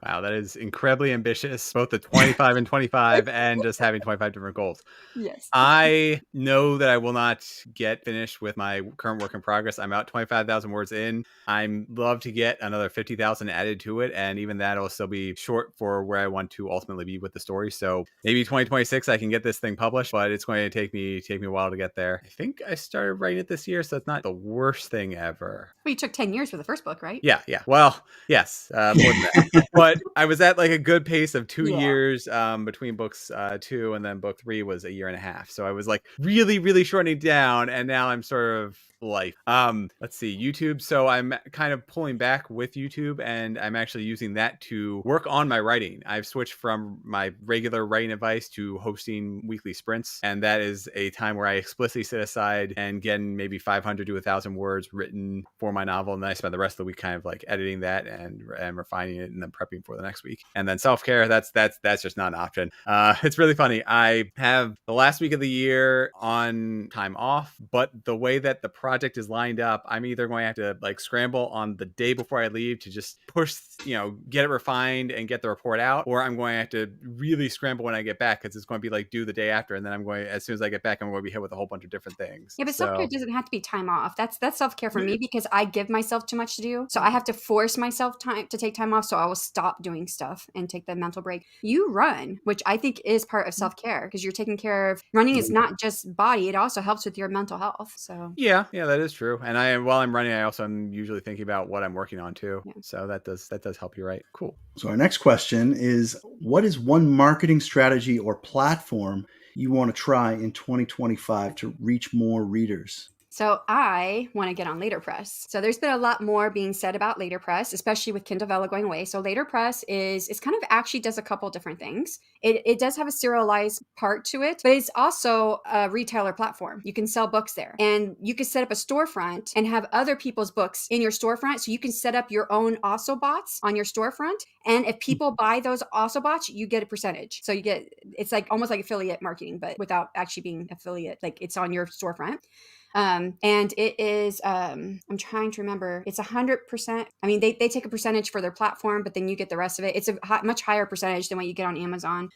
Wow, that is incredibly ambitious, both the 25 and 25 and just having 25 different goals. Yes. I know that I will not get finished with my current work in progress. I'm about 25,000 words in. I'm love to get another 50,000 added to it. And even that will still be short for where I want to ultimately be with the story. So maybe 2026, I can get this thing published, but it's going to take me a while to get there. I think I started writing it this year, so it's not the worst thing ever. Well, you took 10 years for the first book, right? Yeah. Well, yes, more than that. But I was at like a good pace of 2 years between books 2 and then book 3 was a year and a half. So I was like really, really shortening down, and now I'm sort of life. Let's see, YouTube. So I'm kind of pulling back with YouTube, and I'm actually using that to work on my writing. I've switched from my regular writing advice to hosting weekly sprints, and that is a time where I explicitly sit aside and get maybe 500 to 1,000 words written for my novel, and then I spend the rest of the week kind of like editing that and refining it, and then prepping for the next week. And then self-care, that's just not an option. It's really funny. I have the last week of the year on time off, but the way that the project is lined up, I'm either going to have to like scramble on the day before I leave to just push, get it refined and get the report out, or I'm going to have to really scramble when I get back because it's going to be like due the day after, and then as soon as I get back, I'm going to be hit with a whole bunch of different things. Yeah, but self-care doesn't have to be time off. That's self-care for me because I give myself too much to do. So I have to force myself to take time off. So I will stop doing stuff and take the mental break. You run, which I think is part of self-care because you're taking care of running is not just body. It also helps with your mental health. So yeah, that is true. And while I'm running, I also am usually thinking about what I'm working on too. Yeah. So that does help you write. Cool. So our next question is, what is one marketing strategy or platform you want to try in 2025 to reach more readers? So I want to get on Letterpress. So there's been a lot more being said about Letterpress, especially with Kindle Vella going away. So Letterpress it's kind of actually does a couple different things. It does have a serialized part to it, but it's also a retailer platform. You can sell books there, and you can set up a storefront and have other people's books in your storefront. So you can set up your own also bots on your storefront. And if people buy those also bots, you get a percentage. So it's like almost like affiliate marketing, but without actually being affiliate, like it's on your storefront. And it is, I'm trying to remember, it's 100%. I mean, they take a percentage for their platform, but then you get the rest of it. It's a much higher percentage than what you get on Amazon,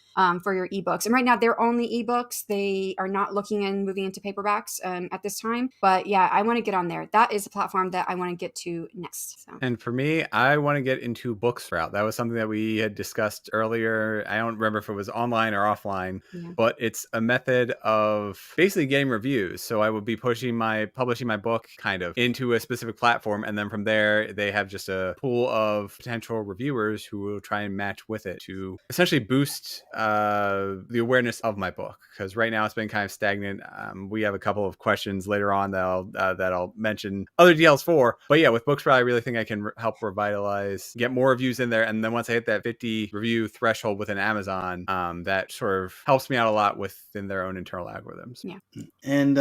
for your ebooks. And right now they're only ebooks. They are not looking and moving into paperbacks, at this time, but yeah, I want to get on there. That is a platform that I want to get to next. So. And for me, I want to get into books route. That was something that we had discussed earlier. I don't remember if it was online or offline, but it's a method of basically getting reviews. So I would be publishing my book kind of into a specific platform, and then from there they have just a pool of potential reviewers who will try and match with it to essentially boost the awareness of my book, because right now it's been kind of stagnant. We have a couple of questions later on that I'll mention other details for, but yeah, with Books Route, I really think I can help revitalize, get more reviews in there, and then once I hit that 50 review threshold within Amazon, that sort of helps me out a lot within their own internal algorithms. Yeah. And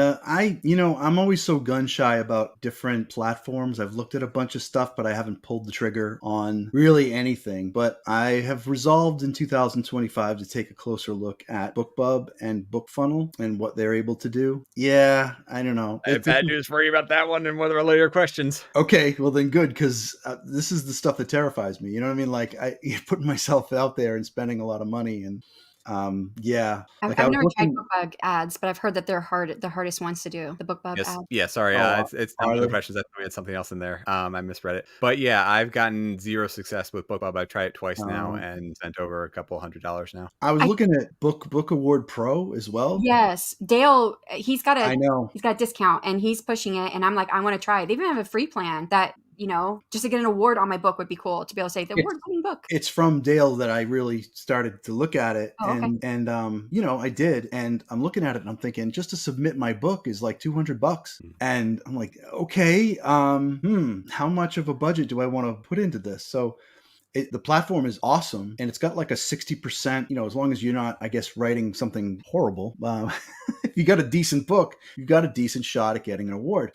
I'm always so gun shy about different platforms. I've looked at a bunch of stuff, but I haven't pulled the trigger on really anything. But I have resolved in 2025 to take a closer look at BookBub and BookFunnel and what they're able to do. Yeah, I don't know. I have bad news for you about that one and one of our later questions. Okay, well then good, because this is the stuff that terrifies me. You know what I mean? Like, I putting myself out there and spending a lot of money, and Yeah, like I I've was never tried looking. BookBug ads, but I've heard that they're the hardest ones to do, the BookBug Yes. ads. Yeah. Sorry. Oh, It's not are one of the they? questions. I thought we had something else in there. I misread it. But yeah, I've gotten zero success with BookBub. I've tried it twice now Um, and spent over a couple $100 now. I was I looking at Book Award Pro as well. Yes, Dale, I know. he's got a discount and he's pushing it, and I'm like, I want to try it. They even have a free plan that, just to get an award on my book would be cool to be able to say the It's award-winning book. it's from Dale that I really started to look at it, Oh, okay. and I did, and I'm looking at it and I'm thinking just to submit my book is like $200, and I'm like, okay, how much of a budget do I want to put into this? So the platform is awesome, and it's got like a 60%, as long as you're not, I guess, writing something horrible. If you got a decent book, you've got a decent shot at getting an award.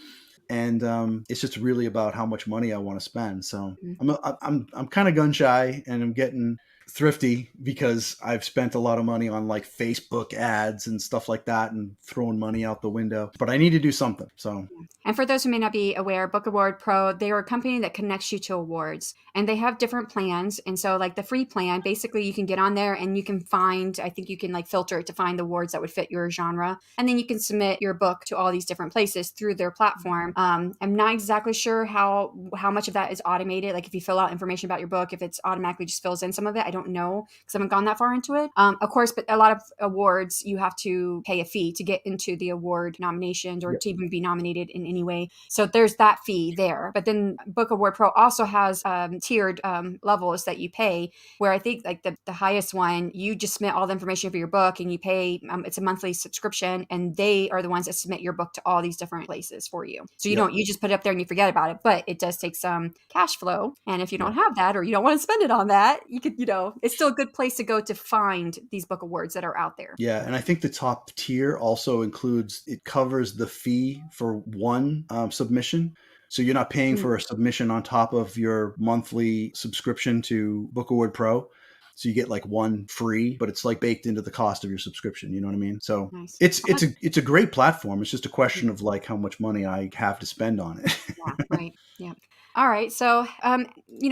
And it's just really about how much money I want to spend. So Mhm. I'm kind of gun shy, and I'm getting thrifty because I've spent a lot of money on like Facebook ads and stuff like that, and throwing money out the window. But I need to do something. So And for those who may not be aware, Book Award Pro, they are a company that connects you to awards, and they have different plans. And so, like the free plan, basically you can get on there and you can find, I think you can like filter it to find the awards that would fit your genre. And then you can submit your book to all these different places through their platform. I'm not exactly sure how much of that is automated. Like if you fill out information about your book, if it's automatically just fills in some of it, I don't know because I haven't gone that far into it. Of course, but a lot of awards, you have to pay a fee to get into the award nominations or yeah, to even be nominated in any way. So there's that fee there. But then Book Award Pro also has tiered levels that you pay, where I think like the highest one, you just submit all the information for your book and you pay, it's a monthly subscription, and they are the ones that submit your book to all these different places for you. So yeah, you just put it up there and you forget about it, but it does take some cash flow. And if you yeah. don't have that or you don't want to spend it on that, you could, it's still a good place to go to find these book awards that are out there. Yeah, and I think the top tier also it covers the fee for one submission. So you're not paying Mm, for a submission on top of your monthly subscription to Book Award Pro. So you get like one free, but it's like baked into the cost of your subscription. You know what I mean? So nice. it's a great platform. It's just a question of like how much money I have to spend on it. Yeah, right. Yeah. All right. So,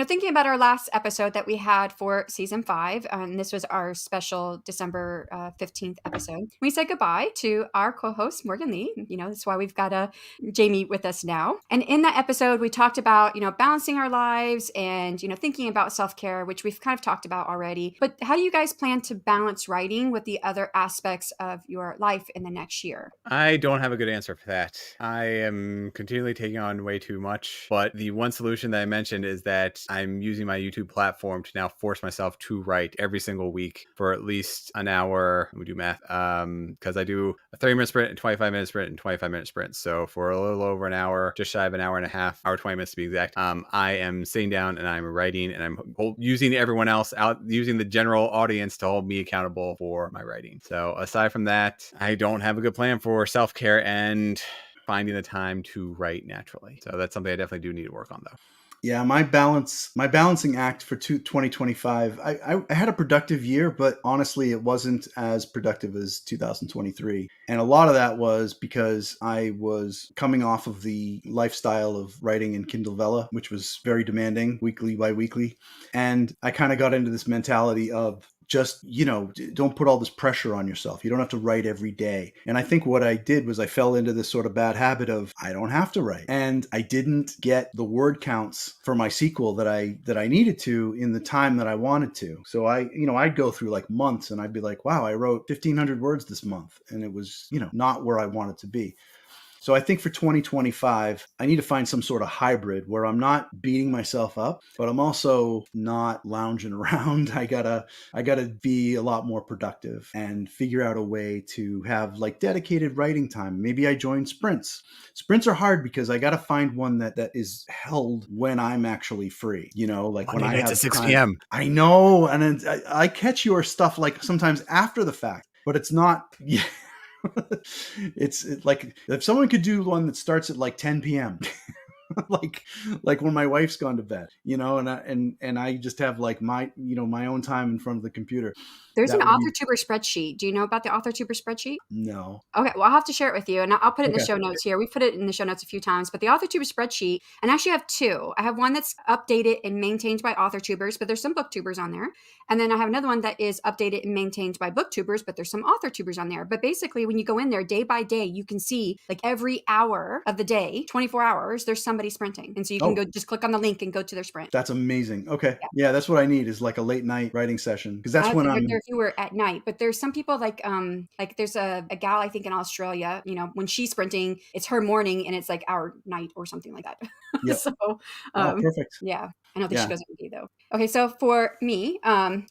thinking about our last episode that we had for season 5, and this was our special December 15th episode, we said goodbye to our co host, Morgan Lee. That's why we've got Jamie with us now. And in that episode, we talked about, balancing our lives and, thinking about self care, which we've kind of talked about already. But how do you guys plan to balance writing with the other aspects of your life in the next year? I don't have a good answer for that. I am continually taking on way too much. But the one solution that I mentioned is that I'm using my YouTube platform to now force myself to write every single week for at least an hour. We do math because I do a 30-minute sprint and 25-minute sprint and 25-minute sprint. So for a little over an hour, just shy of an hour and a half, hour 20 minutes to be exact, I am sitting down and I'm writing, and I'm using everyone else out, using the general audience to hold me accountable for my writing. So aside from that, I don't have a good plan for self-care and finding the time to write naturally. So that's something I definitely do need to work on, though. Yeah, my balancing act for 2025. I had a productive year, but honestly, it wasn't as productive as 2023. And a lot of that was because I was coming off of the lifestyle of writing in Kindle Vella, which was very demanding weekly by weekly. And I kind of got into this mentality of just, don't put all this pressure on yourself. You don't have to write every day. And I think what I did was I fell into this sort of bad habit of I don't have to write. And I didn't get the word counts for my sequel that I needed to in the time that I wanted to. So I'd go through like months and I'd be like, wow, I wrote 1,500 words this month. And it was, not where I wanted to be. So I think for 2025, I need to find some sort of hybrid where I'm not beating myself up, but I'm also not lounging around. I gotta be a lot more productive and figure out a way to have like dedicated writing time. Maybe I join sprints. Sprints are hard because I gotta find one that is held when I'm actually free. Like when Monday I nights have at 6 time. p.m. I know, and I catch your stuff like sometimes after the fact, but it's not. Yeah. It's like if someone could do one that starts at like 10 p.m. like like when my wife's gone to bed, and I just have like my own time in front of the computer. There's an That would be authortuber spreadsheet. Do you know about the authortuber spreadsheet? no. Okay, well, I'll have to share it with you, and I'll put it in the Okay. show notes here. We've put it in the show notes a few times, but the AuthorTuber spreadsheet, and actually I have two. I have one that's updated and maintained by AuthorTubers, but there's some booktubers on there. And then I have another one that is updated and maintained by booktubers, but there's some AuthorTubers on there. But basically, when you go in there day by day, you can see like every hour of the day, 24 hours, there's somebody sprinting. And so you can Oh, go just click on the link and go to their sprint. that's amazing. Okay. Yeah. Yeah, that's what I need is like a late night writing session because I that's have when to get there I'm if you were at night, but there's some people like there's a gal I think in Australia, when she's sprinting, it's her morning and it's like our night or something like that. Yep. So Oh, perfect. yeah, I don't think she Yeah. goes every day though. Okay, so for me,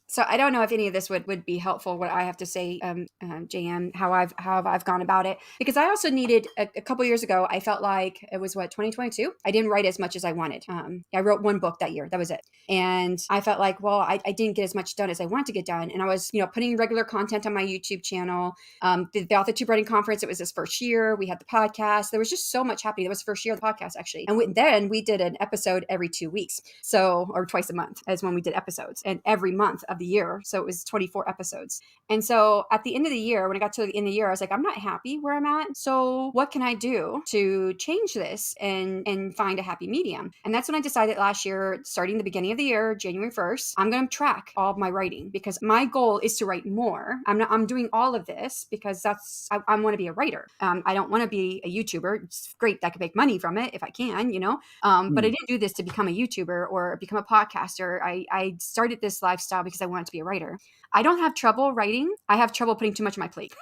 so I don't know if any of this would be helpful. What I have to say, JM, how I've gone about it, because I also needed a couple years ago. I felt like it was 2022. I didn't write as much as I wanted. I wrote one book that year. That was it, and I felt like, well, I didn't get as much done as I wanted to get done, and I was putting regular content on my YouTube channel. The AuthorTube Writing Conference. It was this first year. We had the podcast. There was just so much happening. That was the first year of the podcast actually, and then we did an episode every 2 weeks, or twice a month as when we did episodes, and every month of the year. So it was 24 episodes. And so at the end of the year, when I got to the end of the year, I was like, I'm not happy where I'm at. So what can I do to change this and find a happy medium? And that's when I decided last year, starting the beginning of the year, January 1st, I'm going to track all of my writing because my goal is to write more. I'm doing all of this because I want to be a writer. I don't want to be a YouTuber. It's great that I can make money from it if I can, but I didn't do this to become a YouTuber or become a podcaster. I started this lifestyle because I wanted to be a writer. I don't have trouble writing. I have trouble putting too much on my plate.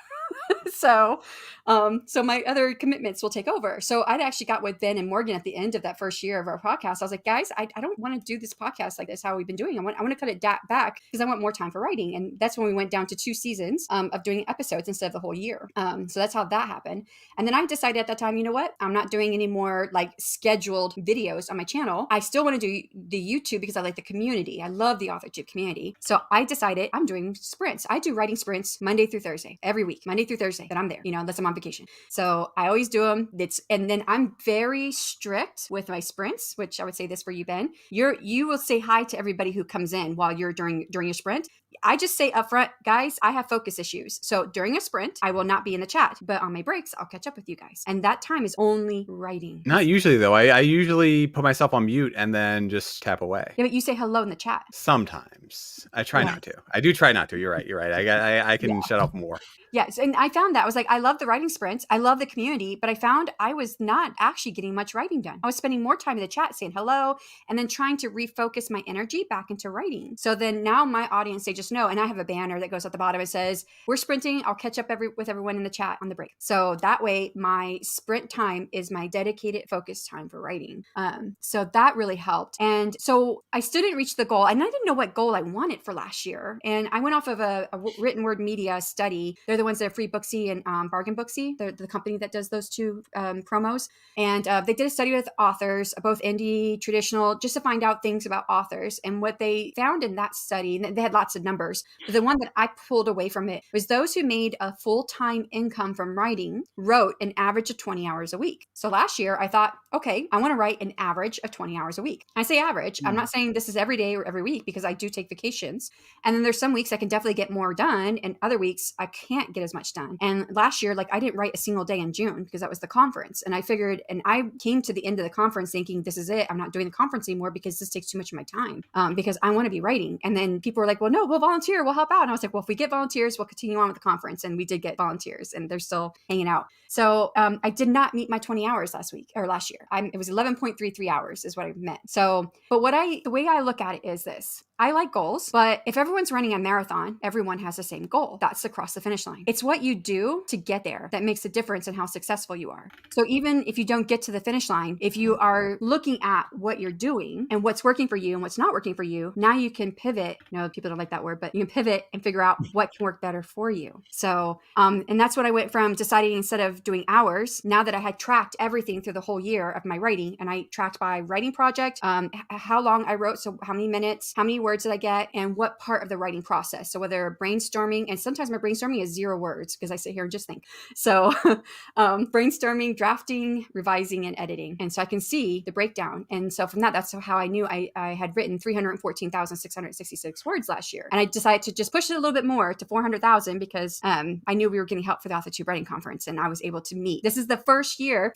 So my other commitments will take over. So I'd actually got with Ben and Morgan at the end of that first year of our podcast. I was like, guys, I don't want to do this podcast like this, how we've been doing. I want to cut it back because I want more time for writing. And that's when we went down to 2 seasons of doing episodes instead of the whole year. So that's how that happened. And then I decided at that time, you know what? I'm not doing any more like scheduled videos on my channel. I still want to do the YouTube because I like the community. I love the AuthorTube community. So I decided I'm doing sprints. I do writing sprints Monday through Thursday, every week, Monday through Thursday that I'm there, unless I'm on vacation. So I always do them. And then I'm very strict with my sprints, which I would say this for you, Ben. You will say hi to everybody who comes in while you're during your sprint. I just say upfront, guys, I have focus issues. So during a sprint, I will not be in the chat, but on my breaks, I'll catch up with you guys. And that time is only writing. Not usually though. I usually put myself on mute and then just tap away. Yeah, but you say hello in the chat. Sometimes I try not to. I do try not to. You're right. I can shut off more. Yes. And I found that I was like, I love the writing sprints. I love the community, but I found I was not actually getting much writing done. I was spending more time in the chat saying hello and then trying to refocus my energy back into writing. So then now my audience, they just know. And I have a banner that goes at the bottom. It says, we're sprinting. I'll catch up with everyone in the chat on the break. So that way my sprint time is my dedicated focus time for writing. So that really helped. And so I still didn't reach the goal. And I didn't know what goal I wanted for last year. And I went off of a written word media study. They're the ones that are Free Booksy and Bargain Booksy. They're the company that does those two promos. And they did a study with authors, both indie, traditional, just to find out things about authors. And what they found in that study, and they had lots of numbers, but the one that I pulled away from it was those who made a full-time income from writing wrote an average of 20 hours a week. So last year I thought, okay, I want to write an average of 20 hours a week. I say average. I'm not saying this is every day or every week because I do take vacations. And then there's some weeks I can definitely get more done and other weeks I can't get as much done. And last year, like I didn't write a single day in June because that was the conference. And I figured, and I came to the end of the conference thinking, this is it. I'm not doing the conference anymore because this takes too much of my time because I want to be writing. And then people were like, well, no, we'll volunteer. We'll help out. And I was like, well, if we get volunteers, we'll continue on with the conference. And we did get volunteers and they're still hanging out. So I did not meet my 20 hours last year. It was 11.33 hours is what I meant. So, but the way I look at it is this. I like goals, but if everyone's running a marathon, everyone has the same goal. That's across the finish line. It's what you do to get there that makes a difference in how successful you are. So even if you don't get to the finish line, if you are looking at what you're doing and what's working for you and what's not working for you, now you can pivot. People don't like that word, but you can pivot and figure out what can work better for you. So, and that's what I went from deciding instead of doing hours, now that I had tracked everything through the whole year of my writing, and I tracked by writing project, how long I wrote, so how many minutes, how many words did I get, and what part of the writing process. So whether brainstorming, and sometimes my brainstorming is 0 words because I sit here and just think. So brainstorming, drafting, revising, and editing. And so I can see the breakdown. And so from that, that's how I knew I had written 314,666 words last year. And I decided to just push it a little bit more to 400,000 because I knew we were getting help for the AuthorTube writing conference, and I was able to meet. This is the first year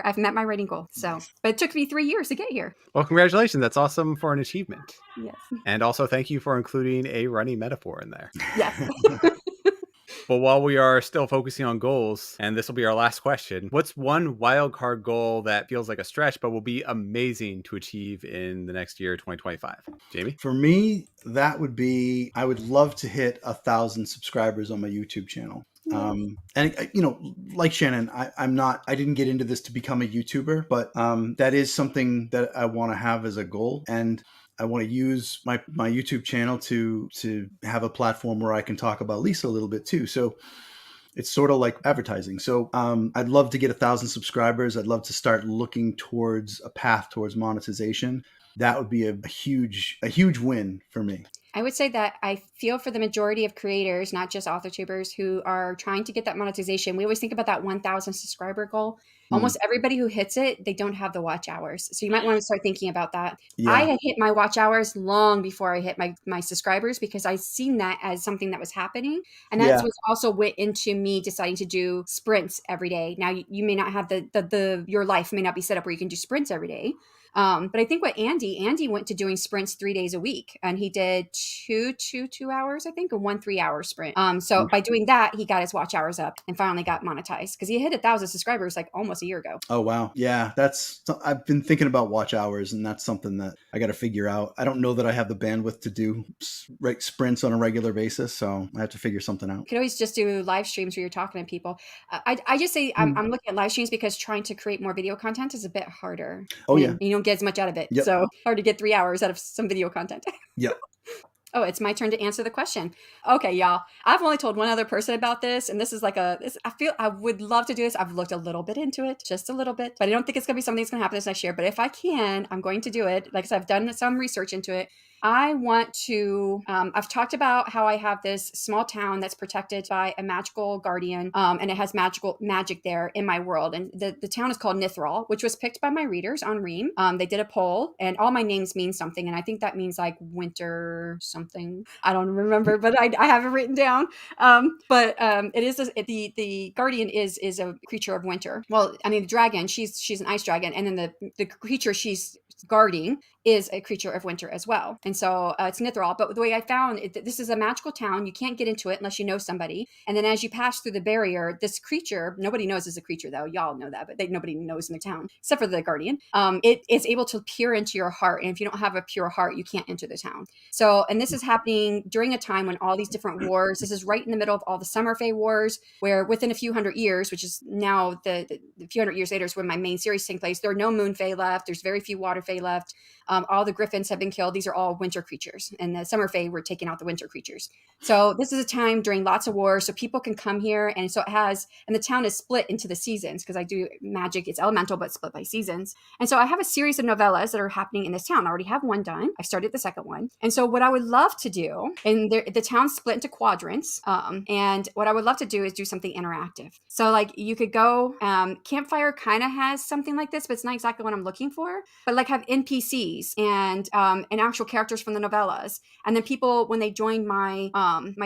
I've met my writing goal. So, but it took me 3 years to get here. Well, congratulations. That's awesome for an achievement. Yes. And also thank you for including a running metaphor in there. Yes. But while we are still focusing on goals, and this will be our last question, what's one wild card goal that feels like a stretch, but will be amazing to achieve in the next year, 2025? Jamie? For me, that would be, I would love to hit 1,000 subscribers on my YouTube channel. And like Shannon, I didn't get into this to become a YouTuber, but that is something that I want to have as a goal. And I want to use my YouTube channel to have a platform where I can talk about Lisa a little bit too. So it's sort of like advertising. So I'd love to get 1,000 subscribers. I'd love to start looking towards a path towards monetization. That would be a huge win for me. I would say that I feel for the majority of creators, not just authortubers, who are trying to get that monetization. We always think about that 1,000 subscriber goal. Almost everybody who hits it, they don't have the watch hours. So you might want to start thinking about that. Yeah. I had hit my watch hours long before I hit my subscribers because I seen that as something that was happening. And that's what also went into me deciding to do sprints every day. Now you may not have your life may not be set up where you can do sprints every day. But I think what Andy went to doing sprints 3 days a week, and he did two 2 hours, I think, and 1 3-hour sprint. So by doing that, he got his watch hours up and finally got monetized because he hit 1,000 subscribers like almost a year ago. Oh, wow. Yeah, I've been thinking about watch hours, and that's something that I got to figure out. I don't know that I have the bandwidth to do sprints on a regular basis, so I have to figure something out. You could always just do live streams where you're talking to people. I just say I'm looking at live streams because trying to create more video content is a bit harder. Oh, yeah. You don't get as much out of it. Yep. So hard to get 3 hours out of some video content. Yep. Oh, it's my turn to answer the question. Okay, y'all. I've only told one other person about this, and this is like I feel I would love to do this. I've looked a little bit into it, just a little bit, but I don't think it's going to be something that's going to happen this next year. But if I can, I'm going to do it. Like I said, I've done some research into it. I want to, I've talked about how I have this small town that's protected by a magical guardian, and it has magic there in my world. And the town is called Nithral, which was picked by my readers on Ream. They did a poll, and all my names mean something. And I think that means like winter something. I don't remember, but I have it written down. It is, the guardian is a creature of winter. Well, I mean, the dragon, she's an ice dragon. And then the creature she's guarding is a creature of winter as well. And so it's Nithral. But the way I found it, this is a magical town. You can't get into it unless you know somebody. And then as you pass through the barrier, this creature, nobody knows is a creature though. Y'all know that, but nobody knows in the town except for the guardian. It is able to peer into your heart. And if you don't have a pure heart, you can't enter the town. So, and this is happening during a time when all these different wars, this is right in the middle of all the Summer Fae wars, where within a few hundred years, which is now the few hundred years later is when my main series takes place, there are no Moon Fae left. There's very few Water Fae left. All the griffins have been killed. These are all winter creatures, and the Summer Fae were taking out the winter creatures. So this is a time during lots of wars, so people can come here, and so and the town is split into the seasons because I do magic. It's elemental, but split by seasons. And so I have a series of novellas that are happening in this town. I already have one done. I started the second one, and so what I would love to do, and the town's split into quadrants, and what I would love to do is do something interactive. So like you could go, Campfire kind of has something like this, but it's not exactly what I'm looking for. But like have NPCs and actual characters from the novellas, and then people when they join my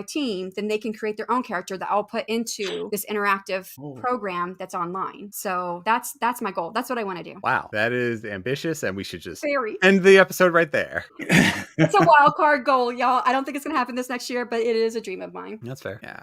team, then they can create their own character that I'll put into this interactive program that's online. So that's my goal. That's what I want to do. Wow, that is ambitious, and we should just Very. End the episode right there. It's a wild card goal, y'all. I don't think it's gonna happen this next year, but it is a dream of mine. That's fair. Yeah.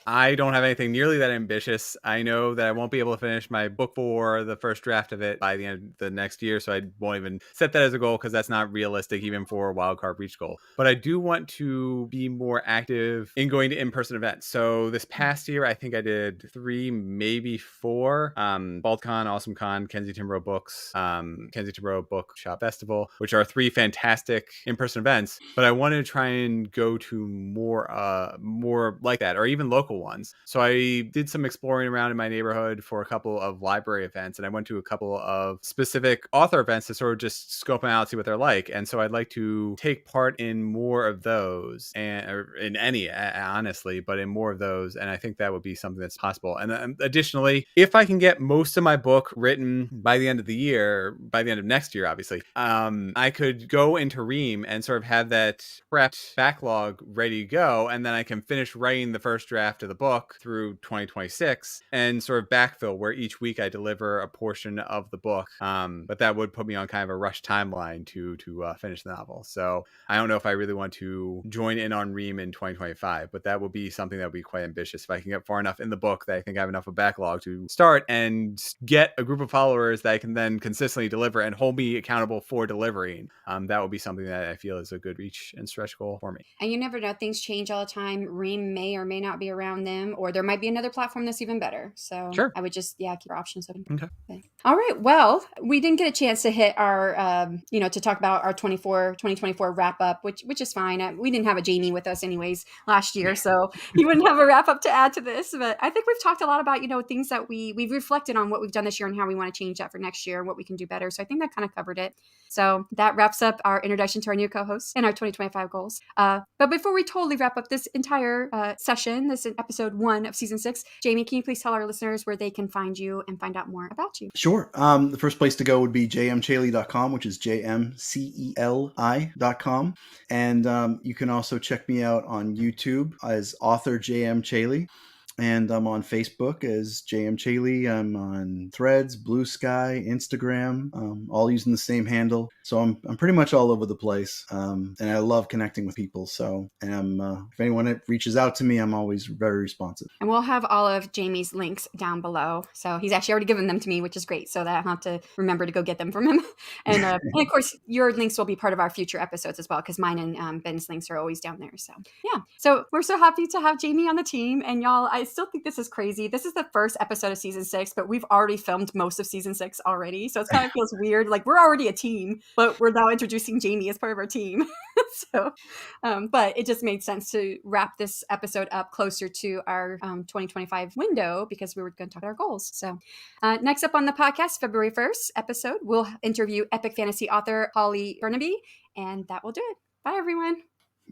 I don't have anything nearly that ambitious. I know that I won't be able to finish my book for the first draft of it by the end of the next year, so I won't even set that as a goal because that's not realistic even for a wildcard reach goal. But I do want to be more active in going to in-person events. So this past year, I think I did 3, maybe 4. BaldCon, AwesomeCon, Kensington Row Books, Kensington Row Book Shop Festival, which are 3 fantastic in-person events. But I want to try and go to more like that, or even local ones. So I did some exploring around in my neighborhood for a couple of library events, and I went to a couple of specific author events to sort of just scope them out, see what they're like. And so I'd like to take part in more of those, or in any, honestly, but in more of those. And I think that would be something that's possible. And additionally, if I can get most of my book written by the end of the year, by the end of next year, obviously, I could go into Ream and sort of have that prepped backlog ready to go, and then I can finish writing the first draft of the book through 2026 and sort of backfill where each week I deliver a portion of the book. But that would put me on kind of a rush timeline to finish the novel. So I don't know if I really want to join in on Ream in 2025, but that would be something that would be quite ambitious if I can get far enough in the book that I think I have enough of a backlog to start and get a group of followers that I can then consistently deliver and hold me accountable for delivering. That would be something that I feel is a good reach and stretch goal for me. And you never know, things change all the time. Ream may or may not be around them, or there might be another platform that's even better. So sure. I would just, keep our options open. Okay. All right. Well, we didn't get a chance to hit our, to talk about our 2024 wrap up, which is fine. We didn't have a Jamie with us anyways last year, so he wouldn't have a wrap up to add to this. But I think we've talked a lot about, things that we've reflected on what we've done this year and how we want to change that for next year and what we can do better. So I think that kind of covered it. So that wraps up our introduction to our new co-hosts and our 2025 goals. But before we totally wrap up this entire session, this is episode 1 of season 6, Jamie, can you please tell our listeners where they can find you and find out more about you? Sure. The first place to go would be jmceli.com, which is jmceli.com. And you can also check me out on YouTube as author JM Celi. And I'm on Facebook as JM Celi. I'm on Threads, Blue Sky, Instagram, all using the same handle. So I'm pretty much all over the place. And I love connecting with people. So if anyone reaches out to me, I'm always very responsive. And we'll have all of Jamie's links down below. So he's actually already given them to me, which is great. So that I don't have to remember to go get them from him. And of course, your links will be part of our future episodes as well, because mine and Ben's links are always down there. So yeah. So we're so happy to have Jamie on the team. And y'all, I still think this is crazy. This is the first episode of season 6, but we've already filmed most of season 6 already. So it kind of feels weird. Like we're already a team, but we're now introducing Jamie as part of our team. So, but it just made sense to wrap this episode up closer to our 2025 window because we were going to talk about our goals. So next up on the podcast, February 1st episode, we'll interview epic fantasy author Holly Burnaby, and that will do it. Bye, everyone.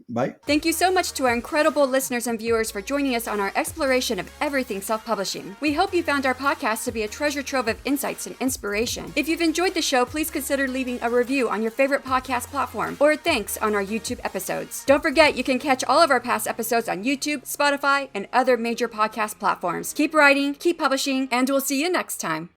Bye. Thank you so much to our incredible listeners and viewers for joining us on our exploration of everything self-publishing. We hope you found our podcast to be a treasure trove of insights and inspiration. If you've enjoyed the show, please consider leaving a review on your favorite podcast platform or thanks on our YouTube episodes. Don't forget, you can catch all of our past episodes on YouTube, Spotify, and other major podcast platforms. Keep writing, keep publishing, and we'll see you next time.